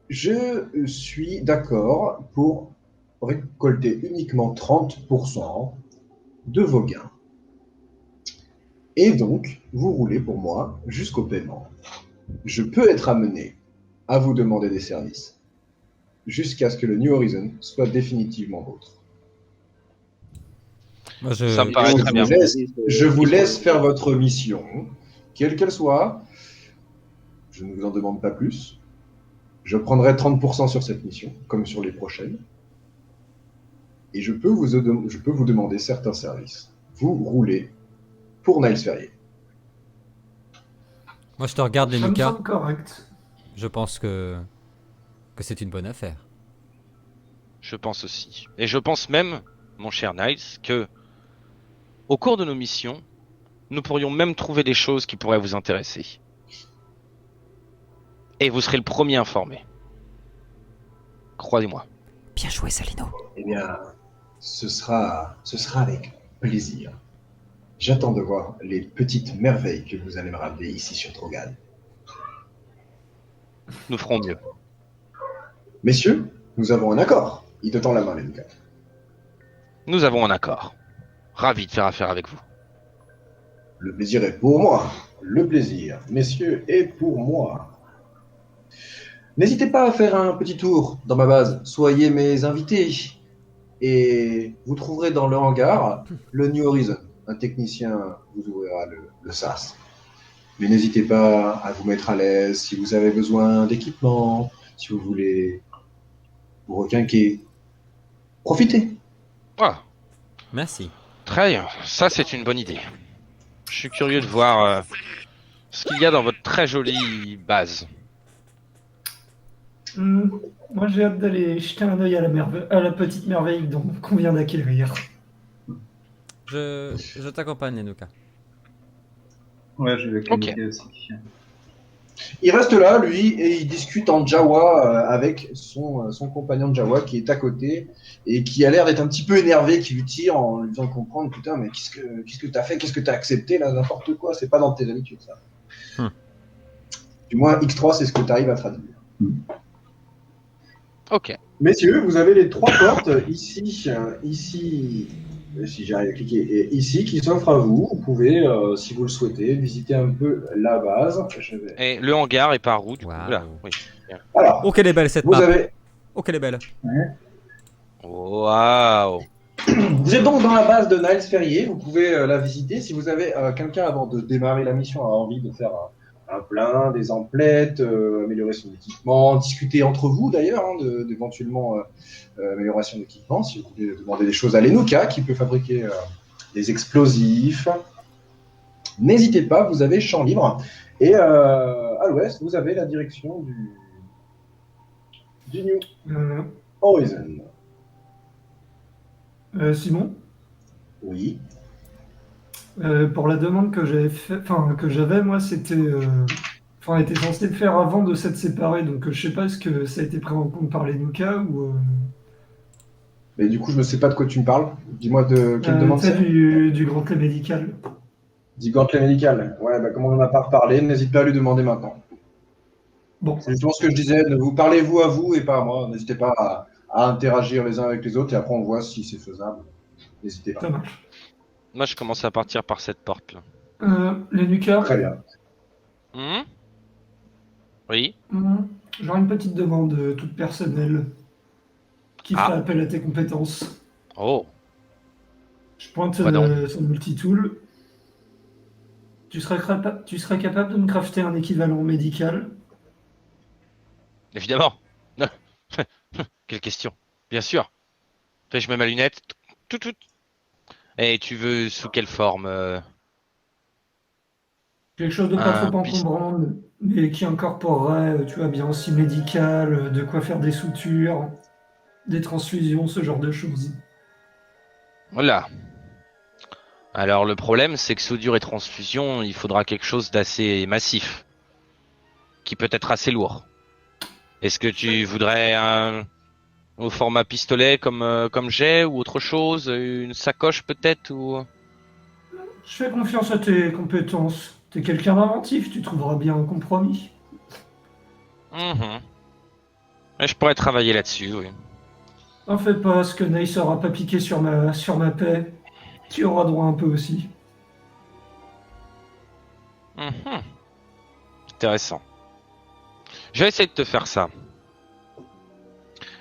[SPEAKER 7] Je suis d'accord pour récolter uniquement 30% de vos gains. Et donc, vous roulez pour moi jusqu'au paiement. Je peux être amené à vous demander des services jusqu'à ce que le New Horizon soit définitivement vôtre.
[SPEAKER 3] Moi,
[SPEAKER 8] Ça me paraît très bien.
[SPEAKER 7] Je vous laisse faire votre mission, quelle qu'elle soit. Je ne vous en demande pas plus. Je prendrai 30% sur cette mission, comme sur les prochaines. Et je peux vous demander certains services. Vous roulez pour Niles Ferrier.
[SPEAKER 3] Moi, je te regarde,
[SPEAKER 9] Ça me
[SPEAKER 3] Lenuka.
[SPEAKER 9] semble correct.
[SPEAKER 3] Je pense que c'est une bonne affaire.
[SPEAKER 8] Je pense aussi. Et je pense même, mon cher Niles, que au cours de nos missions, nous pourrions même trouver des choses qui pourraient vous intéresser. Et vous serez le premier informé. Croyez-moi.
[SPEAKER 3] Bien joué, Salino.
[SPEAKER 7] Eh bien, ce sera avec plaisir. J'attends de voir les petites merveilles que vous allez me ramener ici sur Trogan.
[SPEAKER 8] Nous ferons mieux.
[SPEAKER 7] Messieurs, nous avons un accord. Il te tend la main, Lenuka.
[SPEAKER 8] Nous avons un accord. Ravi de faire affaire avec vous.
[SPEAKER 7] Le plaisir est pour moi. Le plaisir, messieurs, est pour moi. N'hésitez pas à faire un petit tour dans ma base. Soyez mes invités. Et vous trouverez dans le hangar le New Horizon. Un technicien vous ouvrira le sas. Mais n'hésitez pas à vous mettre à l'aise si vous avez besoin d'équipement, si vous voulez vous requinquer. Profitez.
[SPEAKER 8] Voilà.
[SPEAKER 3] Merci.
[SPEAKER 8] Très bien. Ça, c'est une bonne idée. Je suis curieux de voir ce qu'il y a dans votre très jolie base.
[SPEAKER 9] Moi, j'ai hâte d'aller jeter un œil à la petite merveille qu'on vient d'acquérir.
[SPEAKER 3] Je t'accompagne, Lenuka.
[SPEAKER 12] Ouais, je vais communiquer aussi.
[SPEAKER 7] Il reste là, lui, et il discute en Jawa avec son compagnon de Jawa qui est à côté et qui a l'air d'être un petit peu énervé, qui lui tire en lui faisant comprendre, putain, mais qu'est-ce que t'as fait, qu'est-ce que t'as accepté là, n'importe quoi, c'est pas dans tes habitudes ça. Du moins, X3, c'est ce que tu arrives à traduire.
[SPEAKER 8] Ok.
[SPEAKER 7] Messieurs, vous avez les 3 portes ici, si j'arrive à cliquer, et ici qui s'offrent à vous. Vous pouvez, si vous le souhaitez, visiter un peu la base.
[SPEAKER 8] Et le hangar est par où du coup là, oui.
[SPEAKER 7] Alors,
[SPEAKER 3] oh, quelle est belle cette
[SPEAKER 7] vous
[SPEAKER 3] map.
[SPEAKER 7] avez...
[SPEAKER 3] Oh, quelle est belle.
[SPEAKER 8] Waouh.
[SPEAKER 7] Vous êtes donc dans la base de Niles Ferrier. Vous pouvez la visiter. Si vous avez quelqu'un avant de démarrer la mission a envie de faire un plein, des emplettes, améliorer son équipement, discuter entre vous d'ailleurs d'éventuellement amélioration d'équipement, si vous voulez demander des choses à Lenuka qui peut fabriquer des explosifs. N'hésitez pas, vous avez champ libre. Et à l'ouest, vous avez la direction du New Horizon.
[SPEAKER 9] Simon,
[SPEAKER 7] Oui.
[SPEAKER 9] pour la demande que j'avais moi, c'était Enfin, était censé le faire avant de s'être séparés, donc je sais pas, est-ce que ça a été pris en compte par les Nuka ou...
[SPEAKER 7] Mais du coup, je ne sais pas de quoi tu me parles. Dis-moi de quelle demande c'est.
[SPEAKER 9] du gantelet médical.
[SPEAKER 7] Du gantelet médical. Ouais, bah comme on n'en a pas reparlé, n'hésite pas à lui demander maintenant.
[SPEAKER 9] Bon.
[SPEAKER 7] C'est justement ce que je disais, vous parlez-vous à vous et pas à moi. N'hésitez pas à interagir les uns avec les autres et après on voit si c'est faisable. N'hésitez pas.
[SPEAKER 9] Ça marche.
[SPEAKER 8] Moi, je commence à partir par cette porte-là.
[SPEAKER 9] Les Nuka.
[SPEAKER 7] Très bien.
[SPEAKER 8] Oui.
[SPEAKER 9] J'aurais une petite demande toute personnelle qui fait appel à tes compétences.
[SPEAKER 8] Oh.
[SPEAKER 9] Je pointe son multitool. Tu serais capable de me crafter un équivalent médical?
[SPEAKER 8] Évidemment. Quelle question. Bien sûr. Je mets ma lunette. Tout. Et tu veux sous quelle forme
[SPEAKER 9] Quelque chose de pas trop encombrant, mais qui incorporerait, tu vois, bien aussi médical, de quoi faire des soutures, des transfusions, ce genre de choses.
[SPEAKER 8] Voilà. Alors le problème, c'est que soudure et transfusion, il faudra quelque chose d'assez massif, qui peut être assez lourd. Est-ce que tu voudrais au format pistolet comme j'ai, ou autre chose, une sacoche peut-être ou...
[SPEAKER 9] Je fais confiance à tes compétences. T'es quelqu'un d'inventif, tu trouveras bien un compromis.
[SPEAKER 8] Je pourrais travailler là-dessus, oui.
[SPEAKER 9] N'en fais pas, ce que Ney saura pas piquer sur ma paix. Tu auras droit un peu aussi.
[SPEAKER 8] Intéressant. Je vais essayer de te faire ça.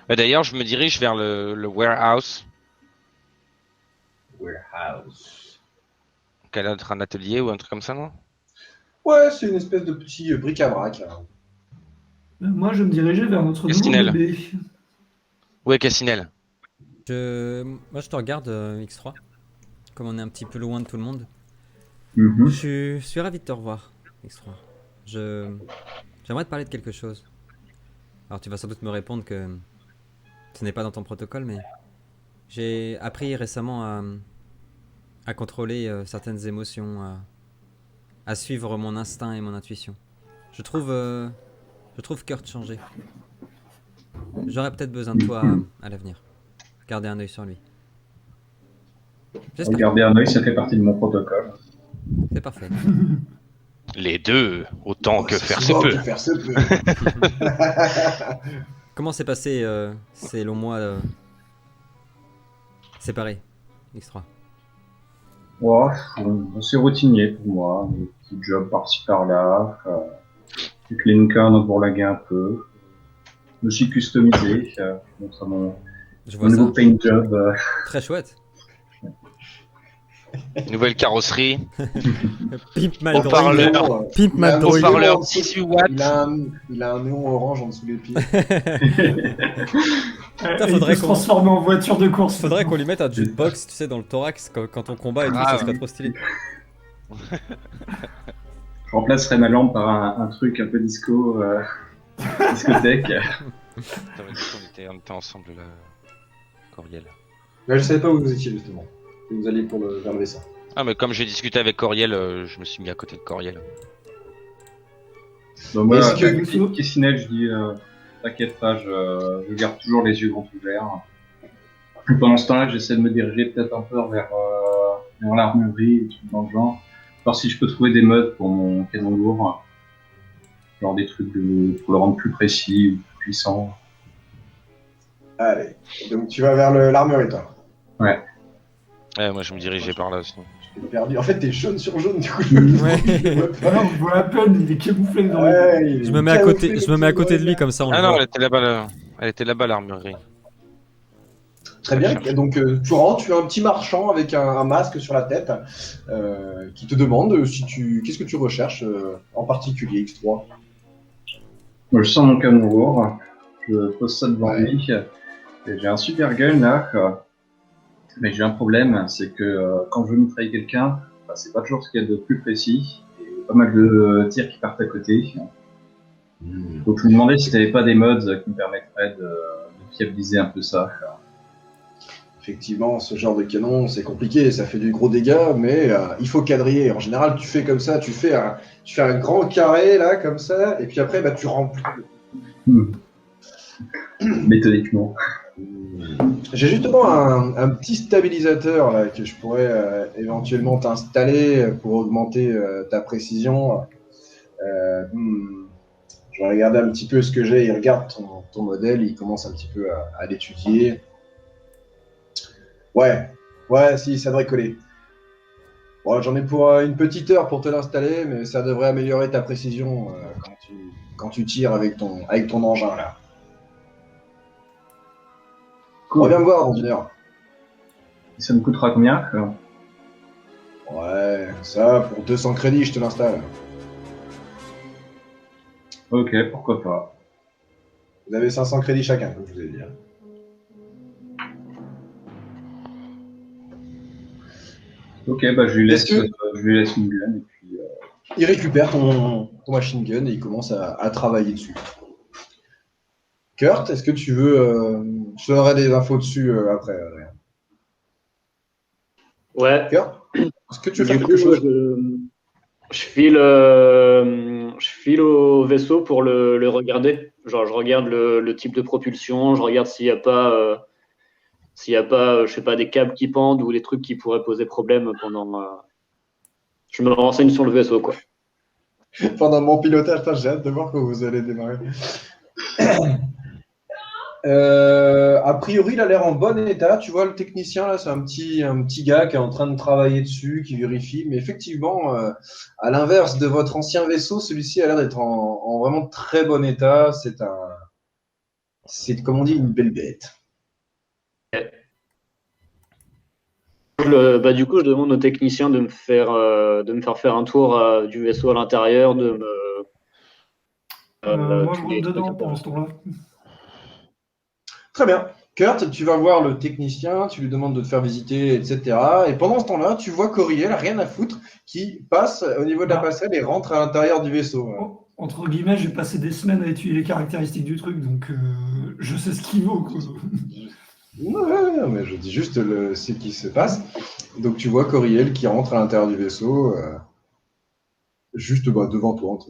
[SPEAKER 8] D'ailleurs, je me dirige vers le warehouse.
[SPEAKER 7] Warehouse.
[SPEAKER 8] Quel être un atelier ou un truc comme ça, non?
[SPEAKER 7] Ouais, c'est une espèce de petit bric-à-brac.
[SPEAKER 9] Moi, je me dirigeais vers notre nouveau
[SPEAKER 8] Cassinelle.
[SPEAKER 9] bébé.
[SPEAKER 8] Où est Cassinelle?
[SPEAKER 3] Moi, je te regarde, X3. Comme on est un petit peu loin de tout le monde. Je suis ravi de te revoir, X3. J'aimerais te parler de quelque chose. Alors, tu vas sans doute me répondre que ce n'est pas dans ton protocole, mais j'ai appris récemment à contrôler certaines émotions, à suivre mon instinct et mon intuition. Je trouve Kurt changé. J'aurais peut-être besoin de toi à l'avenir. Garder un œil sur lui.
[SPEAKER 12] Garder un œil, ça fait partie de mon protocole.
[SPEAKER 3] C'est parfait.
[SPEAKER 8] Les deux, autant que faire se peut.
[SPEAKER 3] Comment s'est passé ces longs mois séparés, X3?
[SPEAKER 12] Ouais, c'est routinier pour moi. Des petits jobs par-ci par-là. Avec les Nuka, on a bourlingué un peu. Je me suis customisé. Je montre mon nouveau paint job.
[SPEAKER 3] Très chouette.
[SPEAKER 8] Nouvelle carrosserie.
[SPEAKER 3] Pimp My
[SPEAKER 8] Haut-parleur.
[SPEAKER 3] Pimp My
[SPEAKER 8] Haut-parleur 18 watts.
[SPEAKER 7] Il a un néon orange en dessous des pieds.
[SPEAKER 9] Il peut se transformer en voiture de course.
[SPEAKER 3] Faudrait qu'on lui mette un jukebox, tu sais, dans le thorax quand on combat et tout, ça serait trop stylé.
[SPEAKER 12] Je remplacerai ma lampe par un truc un peu disco, discothèque.
[SPEAKER 8] On était ensemble là, Coriel.
[SPEAKER 7] Là, je savais pas où vous étiez justement. Vous alliez vers le vaisseau.
[SPEAKER 8] Ah, mais comme j'ai discuté avec Coriel, je me suis mis à côté de Coriel.
[SPEAKER 12] Donc moi, Cassinelle, je dis, t'inquiète pas, je garde toujours les yeux grands ouverts. Pendant ce temps-là, j'essaie de me diriger peut-être un peu vers l'armurerie, des trucs dans le genre. Voir si je peux trouver des modes pour mon canon lourd. Genre des trucs pour le rendre plus précis ou plus puissant.
[SPEAKER 7] Allez, donc tu vas vers l'armurerie, toi.
[SPEAKER 12] Ouais.
[SPEAKER 8] Ouais, moi je me dirigeais par là aussi.
[SPEAKER 7] Je t'ai perdu. En fait, t'es jaune sur jaune, du coup.
[SPEAKER 9] Ah, on voit à peine, il est camouflé dans
[SPEAKER 3] Je me mets à côté de lui comme ça. On
[SPEAKER 8] ah
[SPEAKER 3] le
[SPEAKER 8] non,
[SPEAKER 3] voit.
[SPEAKER 8] elle était là-bas l'armurerie.
[SPEAKER 7] Très bien. Donc tu rentres, tu as un petit marchand avec un masque sur la tête qui te demande qu'est-ce que tu recherches en particulier, X3.
[SPEAKER 12] Moi, je sens mon canon lourd, je pose ça devant lui. J'ai un super gun là. Mais j'ai un problème, c'est que quand je veux mitrailler quelqu'un, c'est pas toujours ce qu'il y a de plus précis. Et pas mal de tirs qui partent à côté. Donc je me demandais si t'avais pas des mods qui me permettraient de fiabiliser un peu ça.
[SPEAKER 7] effectivement, ce genre de canon, c'est compliqué, ça fait du gros dégâts, mais il faut quadriller. En général, tu fais comme ça, tu fais un grand carré, là, comme ça, et puis après, bah, tu remplis.
[SPEAKER 12] Méthodiquement.
[SPEAKER 7] J'ai justement un petit stabilisateur là, que je pourrais éventuellement t'installer pour augmenter ta précision. Je vais regarder un petit peu ce que j'ai. Il regarde ton modèle, il commence un petit peu à l'étudier. Ouais, si, ça devrait coller. Bon, j'en ai pour une petite heure pour te l'installer, mais ça devrait améliorer ta précision quand tu tires avec ton engin là.
[SPEAKER 12] Cool.
[SPEAKER 7] Reviens me voir dans une heure.
[SPEAKER 12] Ça me coûtera combien alors?
[SPEAKER 7] Ouais, ça, pour 200 crédits, je te l'installe.
[SPEAKER 12] Ok, pourquoi pas.
[SPEAKER 7] Vous avez 500 crédits chacun, comme je vous ai dit.
[SPEAKER 12] Ok, bah je lui laisse une gun et puis...
[SPEAKER 7] Il récupère ton machine gun et il commence à travailler dessus. Kurt, est-ce que tu veux... je te donnerai des infos dessus après.
[SPEAKER 11] Ouais.
[SPEAKER 7] Kurt, est-ce que tu veux faire quelque chose?
[SPEAKER 11] Je file au vaisseau pour le regarder. Genre, je regarde le type de propulsion, je regarde s'il n'y a pas, je sais pas, des câbles qui pendent ou des trucs qui pourraient poser problème pendant. Je me renseigne sur le vaisseau, quoi.
[SPEAKER 7] Pendant mon pilotage, j'ai hâte de voir quand vous allez démarrer. A priori, il a l'air en bon état. Tu vois, le technicien, là, c'est un petit gars qui est en train de travailler dessus, qui vérifie. Mais effectivement, à l'inverse de votre ancien vaisseau, celui-ci a l'air d'être en vraiment très bon état. C'est, comme on dit, une belle bête.
[SPEAKER 11] Du coup, je demande au technicien de me faire faire un tour du vaisseau à l'intérieur,
[SPEAKER 9] moi, je rentre dedans pendant ce temps-là.
[SPEAKER 7] Très bien. Kurt, tu vas voir le technicien, tu lui demandes de te faire visiter, etc. Et pendant ce temps-là, tu vois Coriel, rien à foutre, qui passe au niveau de la passerelle et rentre à l'intérieur du vaisseau.
[SPEAKER 9] Entre guillemets, j'ai passé des semaines à étudier les caractéristiques du truc, donc je sais ce qu'il vaut, quoi.
[SPEAKER 7] Non, mais je dis juste ce qui se passe. Donc tu vois Coriel qui rentre à l'intérieur du vaisseau, juste devant toi. Entre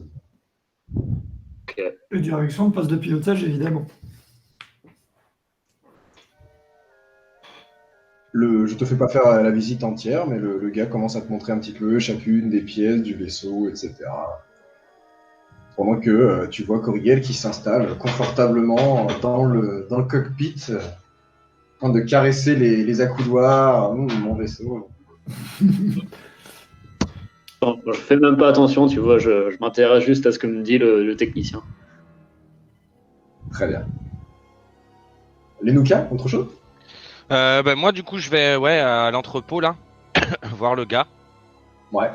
[SPEAKER 11] okay.
[SPEAKER 9] Et direction de poste de pilotage, évidemment.
[SPEAKER 7] Je te fais pas faire la visite entière, mais le gars commence à te montrer un petit peu chacune des pièces du vaisseau, etc. Pendant que tu vois Coriel qui s'installe confortablement dans le cockpit, en train de caresser les accoudoirs. Mon vaisseau.
[SPEAKER 11] Bon, je fais même pas attention, tu vois, je m'intéresse juste à ce que me dit le technicien.
[SPEAKER 7] Très bien. Lenouka, autre chose?
[SPEAKER 8] Moi, du coup, je vais à l'entrepôt, là, voir le gars.
[SPEAKER 7] Ouais.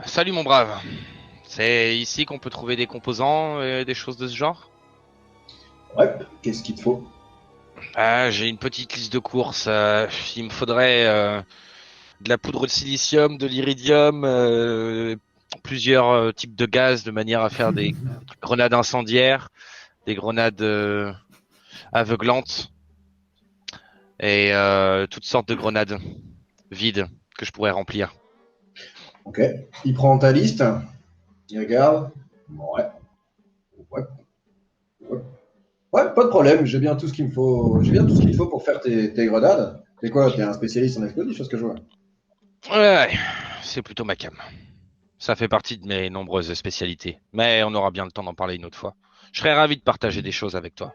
[SPEAKER 8] Salut, mon brave. C'est ici qu'on peut trouver des composants et des choses de ce genre?
[SPEAKER 7] Ouais, qu'est-ce qu'il te faut?
[SPEAKER 8] J'ai une petite liste de courses. Il me faudrait de la poudre de silicium, de l'iridium, plusieurs types de gaz de manière à faire des grenades incendiaires, des grenades aveuglantes et toutes sortes de grenades vides que je pourrais remplir.
[SPEAKER 7] Ok. Il prend ta liste, il regarde. Ouais, pas de problème, j'ai bien tout ce qu'il me faut. J'ai bien tout ce qu'il faut pour faire tes grenades. T'es quoi? T'es un spécialiste en explosifs, c'est ce que je vois.
[SPEAKER 8] Ouais, c'est plutôt ma came. Ça fait partie de mes nombreuses spécialités. Mais on aura bien le temps d'en parler une autre fois. Je serais ravi de partager des choses avec toi.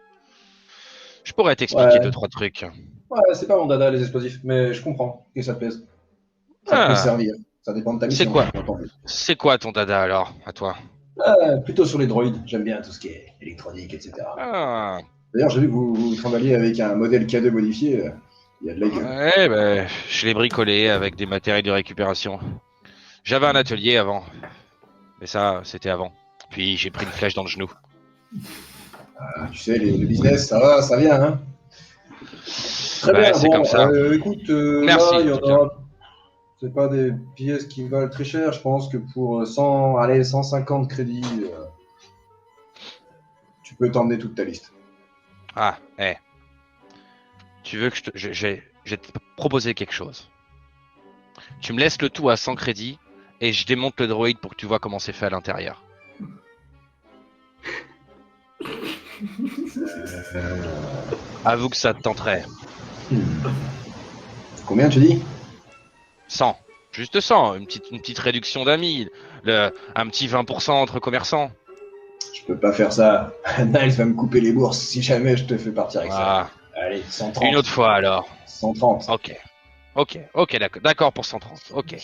[SPEAKER 8] Je pourrais t'expliquer 2-3 trucs.
[SPEAKER 7] Ouais, c'est pas mon dada les explosifs, mais je comprends que ça te plaise. Ça peut servir. Ça dépend de ta mission.
[SPEAKER 8] C'est quoi ton dada alors, à toi?
[SPEAKER 7] Plutôt sur les droïdes. J'aime bien tout ce qui est électronique, etc.
[SPEAKER 8] Ah.
[SPEAKER 7] D'ailleurs, j'ai vu que vous travailliez avec un modèle K2 modifié. Il y a de la gueule.
[SPEAKER 8] Ouais, je l'ai bricolé avec des matériels de récupération. J'avais un atelier avant. Mais ça, c'était avant. Puis j'ai pris une flèche dans le genou.
[SPEAKER 7] Tu sais, le business, ça va, ça vient, hein. Très bien,
[SPEAKER 8] c'est comme ça.
[SPEAKER 7] Écoute,
[SPEAKER 8] merci.
[SPEAKER 7] Là, il y en aura... C'est pas des pièces qui valent très cher. Je pense que pour 150 crédits, tu peux t'emmener toute ta liste.
[SPEAKER 8] Ah, Tu veux que je vais te proposer quelque chose. Tu me laisses le tout à 100 crédits et je démonte le droïde pour que tu vois comment c'est fait à l'intérieur. Avoue que ça te tenterait.
[SPEAKER 7] Combien tu dis?
[SPEAKER 8] 100. Juste 100. Une petite réduction d'amis. Un petit 20% entre commerçants.
[SPEAKER 7] Je peux pas faire ça. Niles va me couper les bourses si jamais je te fais partir avec ça. Allez, 130.
[SPEAKER 8] Une autre fois alors.
[SPEAKER 7] 130.
[SPEAKER 8] Ok, d'accord pour 130. Ok.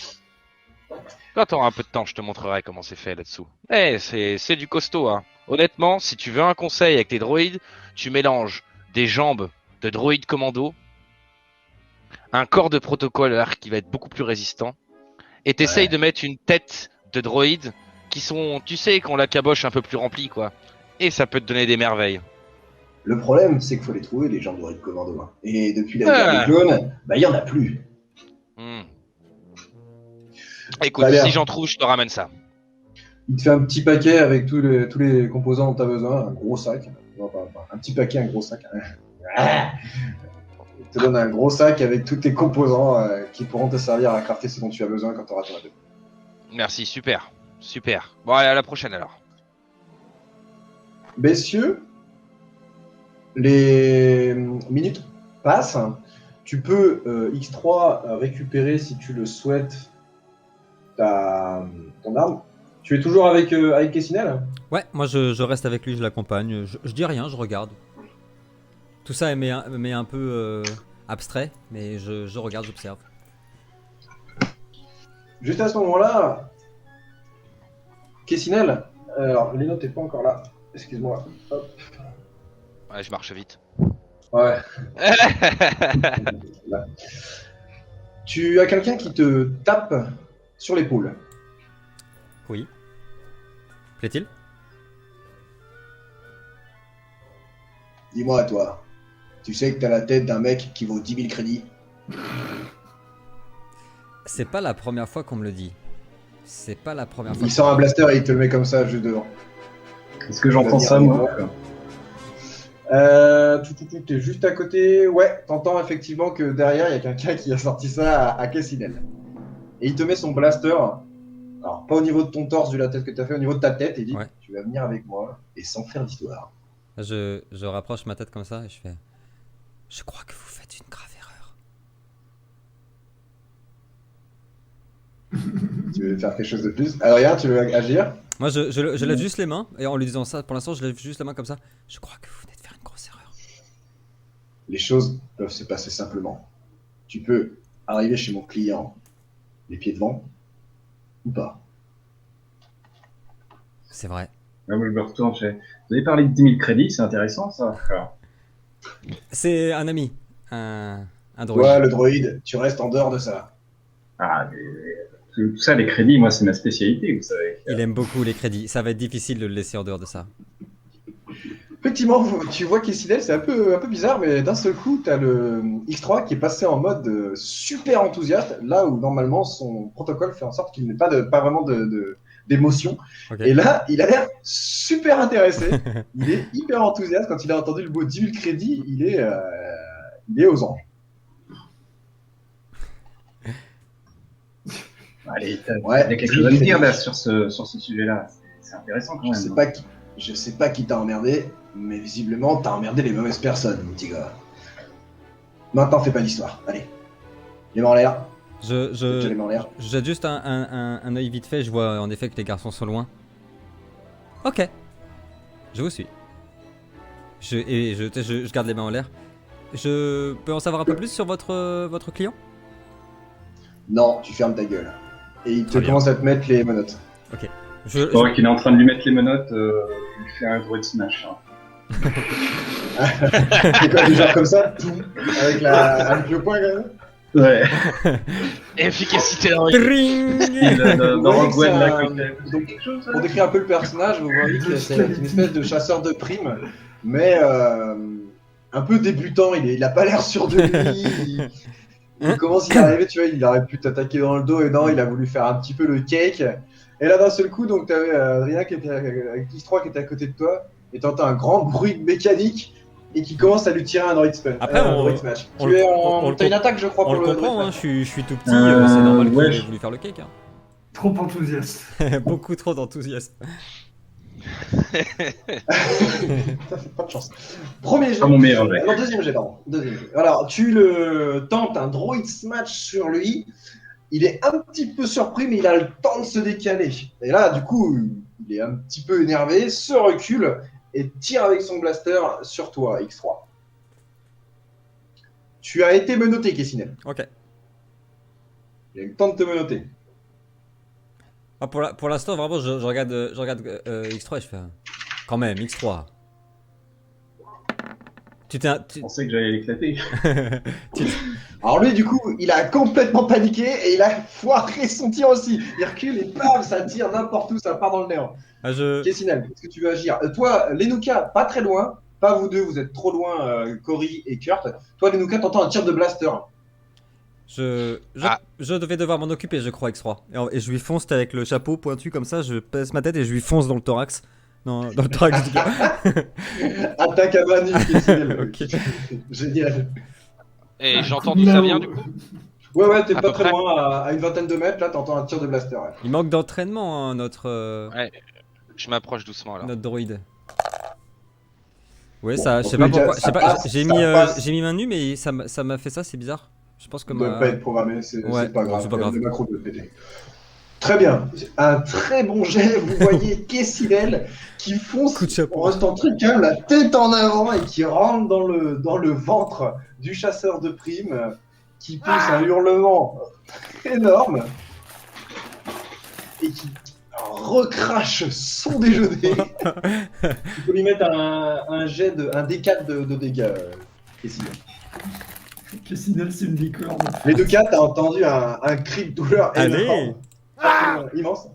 [SPEAKER 8] Quand t'auras un peu de temps, je te montrerai comment c'est fait là-dessous. C'est du costaud, hein. Honnêtement, si tu veux un conseil avec les droïdes, tu mélanges des jambes de droïdes commando, un corps de protocolaire qui va être beaucoup plus résistant, et t'essayes de mettre une tête de droïdes qui sont, tu sais, qu'on la caboche un peu plus remplie, quoi. Et ça peut te donner des merveilles.
[SPEAKER 7] Le problème, c'est qu'il faut les trouver, les gens de droïdes commando. Hein. Et depuis la guerre des clones, bah il y en a plus.
[SPEAKER 8] Écoute, si j'en trouve, je te ramène ça.
[SPEAKER 7] Il te fait un petit paquet avec tous les composants dont tu as besoin, un gros sac. Non, pas un petit paquet, un gros sac. Il te donne un gros sac avec tous tes composants qui pourront te servir à crafter ce dont tu as besoin quand tu auras ton ado.
[SPEAKER 8] Merci, super. Bon, allez, à la prochaine alors.
[SPEAKER 7] Messieurs, les minutes passent. Tu peux X3 récupérer si tu le souhaites ton arme. Tu es toujours avec Kessinel?
[SPEAKER 3] Ouais, moi je reste avec lui, je l'accompagne. Je dis rien, je regarde. Tout ça est un peu abstrait, mais je regarde, j'observe.
[SPEAKER 7] Juste à ce moment-là, Kessinel, alors Lino t'es pas encore là, excuse-moi. Hop.
[SPEAKER 8] Ouais, je marche vite.
[SPEAKER 7] Ouais. Là. Tu as quelqu'un qui te tape sur l'épaule.
[SPEAKER 3] Oui. Plaît-il?
[SPEAKER 7] Dis-moi, toi, tu sais que t'as la tête d'un mec qui vaut 10 000 crédits?
[SPEAKER 3] C'est pas la première fois qu'on me le dit. C'est pas la première fois.
[SPEAKER 7] Il sort un blaster et il te le met comme ça, juste devant.
[SPEAKER 12] Est-ce que j'entends ça, moi?
[SPEAKER 7] T'es juste à côté. Ouais, t'entends effectivement que derrière, il y a quelqu'un qui a sorti ça à Kessinel. Et il te met son blaster. Alors, pas au niveau de ton torse, vu la tête que t'as fait, au niveau de ta tête, et il dit tu vas venir avec moi, et sans faire d'histoire.
[SPEAKER 3] Je rapproche ma tête comme ça et je fais. Je crois que vous faites une grave erreur.
[SPEAKER 7] Tu veux faire quelque chose de plus? Adrien, tu veux agir?
[SPEAKER 3] Moi, je lève juste les mains, et en lui disant ça, pour l'instant, je lève juste les mains comme ça. Je crois que vous venez de faire une grosse erreur.
[SPEAKER 7] Les choses peuvent se passer simplement. Tu peux arriver chez mon client, les pieds devant, ou pas.
[SPEAKER 3] C'est vrai.
[SPEAKER 12] Là, moi, je me retourne. Vous avez parlé de 10 000 crédits, c'est intéressant ça.
[SPEAKER 3] C'est un ami, un droïde.
[SPEAKER 7] Ouais, le droïde, tu restes en dehors de ça.
[SPEAKER 12] Ah, mais tout ça, les crédits, moi, c'est ma spécialité, vous savez.
[SPEAKER 3] Il aime beaucoup les crédits. Ça va être difficile de le laisser en dehors de ça.
[SPEAKER 7] Effectivement, tu vois qu'Essidel, c'est un peu bizarre, mais d'un seul coup, tu as le X3 qui est passé en mode super enthousiaste, là où normalement son protocole fait en sorte qu'il n'ait pas vraiment d'émotion.
[SPEAKER 3] Okay.
[SPEAKER 7] Et là, il a l'air super intéressé. Il est hyper enthousiaste. Quand il a entendu le mot 10 000 crédits, il est aux anges.
[SPEAKER 12] Allez, il y a quelque chose à me dire là, sur ce sujet-là. C'est intéressant quand même.
[SPEAKER 7] Je sais pas qui t'a emmerdé, mais visiblement, t'as emmerdé les mauvaises personnes, mon petit gars. Maintenant, fais pas d'histoire. Allez. Les mains en l'air. Les mains en l'air.
[SPEAKER 3] Je jette juste un œil vite fait. Je vois en effet que les garçons sont loin. Ok. Je vous suis. Je garde les mains en l'air. Je peux en savoir un peu plus sur votre client?
[SPEAKER 7] Non, tu fermes ta gueule. Et il commence à te mettre les menottes.
[SPEAKER 3] Ok.
[SPEAKER 12] Qu'il est en train de lui mettre les menottes, je lui fais un droïde smash. Hein.
[SPEAKER 7] C'est quoi, du genre comme ça? Avec le poing, quand même?
[SPEAKER 12] Ouais.
[SPEAKER 8] Efficacité
[SPEAKER 7] Pour décrire un peu le personnage, vous voyez que c'est une espèce de chasseur de primes, mais un peu débutant. Il a pas l'air sûr de lui. Il commence, il est arrivé, tu vois, il aurait pu t'attaquer dans le dos, et non, il a voulu faire un petit peu le cake. Et là, d'un seul coup, donc, t'avais Adrien qui était avec X3 qui était à côté de toi, et t'entends un grand bruit de mécanique, et qui commence à lui tirer un droid smash.
[SPEAKER 3] Après,
[SPEAKER 7] Smash. T'as une attaque, je crois,
[SPEAKER 3] on
[SPEAKER 7] pour
[SPEAKER 3] le
[SPEAKER 7] le
[SPEAKER 3] comprend,
[SPEAKER 7] droid
[SPEAKER 3] hein,
[SPEAKER 7] smash.
[SPEAKER 3] je suis tout petit, c'est normal qu'il
[SPEAKER 12] ouais.
[SPEAKER 3] ait voulu faire le cake. Hein.
[SPEAKER 9] Trop enthousiaste.
[SPEAKER 3] Beaucoup trop d'enthousiasme.
[SPEAKER 7] Pas de chance. Premier jet.
[SPEAKER 12] Pas mon meilleur jet.
[SPEAKER 7] Non, deuxième jet, pardon. Deuxième jet. Alors, tu le tentes un droid smash sur lui. Il est un petit peu surpris, mais il a le temps de se décaler. Et là, du coup, il est un petit peu énervé, se recule et tire avec son blaster sur toi, X3. Tu as été menotté, Kessinel.
[SPEAKER 3] Ok.
[SPEAKER 7] Il a eu le temps de te menotter.
[SPEAKER 3] Ah, pour l'instant, vraiment, je regarde X3 et je fais quand même X3.
[SPEAKER 12] Je pensais que j'allais l'éclater.
[SPEAKER 7] Alors lui, du coup, il a complètement paniqué et il a foiré son tir aussi. Il recule et bam, ça tire n'importe où, ça part dans le néant. Kessinel, est-ce que tu veux agir? Toi, Lenuka, pas très loin. Pas vous deux, vous êtes trop loin, Cory et Kurt. Toi, Lenuka, t'entends un tir de blaster.
[SPEAKER 3] Je devais devoir m'en occuper, je crois, X3. Et je lui fonce avec le chapeau pointu comme ça, je pèse ma tête et je lui fonce dans le thorax. Dans le thorax du gars.
[SPEAKER 7] Attaque à main nue, Kessinel.
[SPEAKER 3] Ok.
[SPEAKER 7] Génial.
[SPEAKER 8] Et j'entends d'où ça vient du coup?
[SPEAKER 7] Ouais, t'es
[SPEAKER 8] À
[SPEAKER 7] pas
[SPEAKER 8] peu
[SPEAKER 7] très
[SPEAKER 8] près.
[SPEAKER 7] loin, à une vingtaine de mètres, là, t'entends un tir de blaster. Ouais.
[SPEAKER 3] Il manque d'entraînement, hein, notre.
[SPEAKER 8] Ouais, je m'approche doucement alors.
[SPEAKER 3] Notre droïde. Ouais,
[SPEAKER 7] Bon,
[SPEAKER 3] ça, je sais
[SPEAKER 7] en
[SPEAKER 3] pas
[SPEAKER 7] tous les cas,
[SPEAKER 3] pourquoi.
[SPEAKER 7] ça passe,
[SPEAKER 3] J'ai
[SPEAKER 7] passe.
[SPEAKER 3] mis main nue, mais ça m'a fait ça, c'est bizarre. Je pense que
[SPEAKER 7] Ça ne doit pas être programmé, c'est
[SPEAKER 3] Ouais,
[SPEAKER 7] pas grave.
[SPEAKER 3] c'est pas grave.
[SPEAKER 7] Le macro peut péter. Très bien, un très bon jet. Vous voyez Kessinel qui fonce en restant très calme, la tête en avant et qui rentre dans le ventre du chasseur de primes, qui pousse un hurlement énorme et qui recrache son déjeuner. Il faut lui mettre un jet un D4 de dégâts, Kessinel.
[SPEAKER 9] Kessinel, c'est une licorne.
[SPEAKER 7] Les deux cas, t'as entendu un cri de douleur
[SPEAKER 3] Allez.
[SPEAKER 7] énorme. Immense.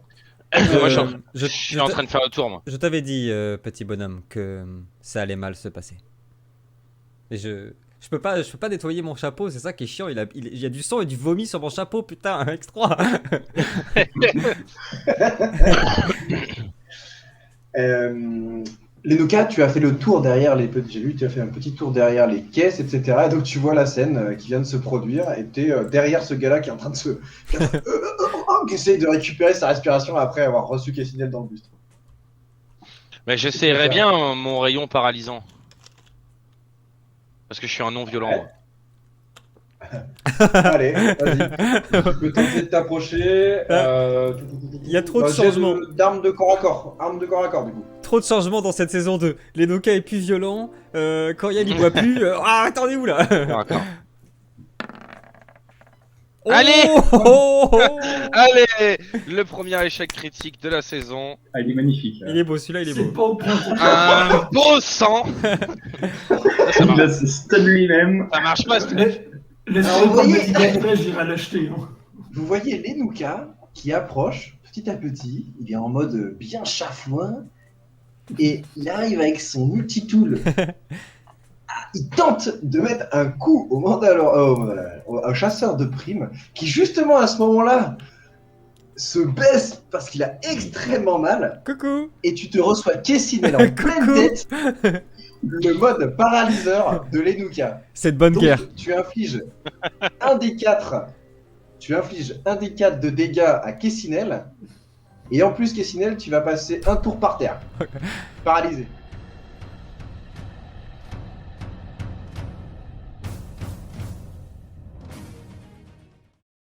[SPEAKER 8] Moi, je suis en train de faire le tour, moi.
[SPEAKER 3] Je t'avais dit, petit bonhomme, que ça allait mal se passer. Et je peux pas nettoyer mon chapeau, c'est ça qui est chiant. Il y a du sang et du vomi sur mon chapeau, putain, X3.
[SPEAKER 7] Lenuka, tu as fait le tour derrière les petits. J'ai vu, tu as fait un petit tour derrière les caisses, etc. Et donc tu vois la scène qui vient de se produire et tu es derrière ce gars-là qui est en train de se. qui essaye de récupérer sa respiration après avoir reçu Kessinel dans le buste.
[SPEAKER 8] Mais j'essaierai bien mon rayon paralysant. Parce que je suis un non-violent.
[SPEAKER 7] Ouais. Allez, vas-y. Tu peux tenter de t'approcher.
[SPEAKER 3] Il y a trop de changements.
[SPEAKER 7] D'armes de corps à corps. Armes de corps à corps, du coup.
[SPEAKER 3] Trop de changements dans cette saison 2. Lenuka est plus violent, Coriel il boit plus. Attendez-vous là.
[SPEAKER 8] D'accord.
[SPEAKER 3] Oh
[SPEAKER 8] Allez
[SPEAKER 3] oh oh
[SPEAKER 8] Allez, le premier échec critique de la saison.
[SPEAKER 12] Ah, il est magnifique. Là.
[SPEAKER 3] Il est beau, celui-là, il est beau.
[SPEAKER 9] Pas au point.
[SPEAKER 8] Un beau sang.
[SPEAKER 12] Il a ce stun lui-même.
[SPEAKER 8] Ça marche pas, ce truc.
[SPEAKER 9] Laisse-moi
[SPEAKER 7] vous
[SPEAKER 9] pas
[SPEAKER 7] voyez-
[SPEAKER 9] me j'irai l'acheter. Hein.
[SPEAKER 7] Vous voyez Lenuka qui approche petit à petit. Il est en mode bien chafouin. Et il arrive avec son multitool. Il tente de mettre un coup au chasseur de primes qui, justement, à ce moment-là, se baisse parce qu'il a extrêmement mal.
[SPEAKER 3] Coucou.
[SPEAKER 7] Et tu te reçois Kessinel en pleine tête. Le mode paralyseur de Lenuka.
[SPEAKER 3] C'est de bonne
[SPEAKER 7] Donc,
[SPEAKER 3] guerre.
[SPEAKER 7] tu infliges un des 4. Tu infliges un des 4 de dégâts à Kessinel. Et en plus, Kessinel, tu vas passer un tour par terre. Paralysé.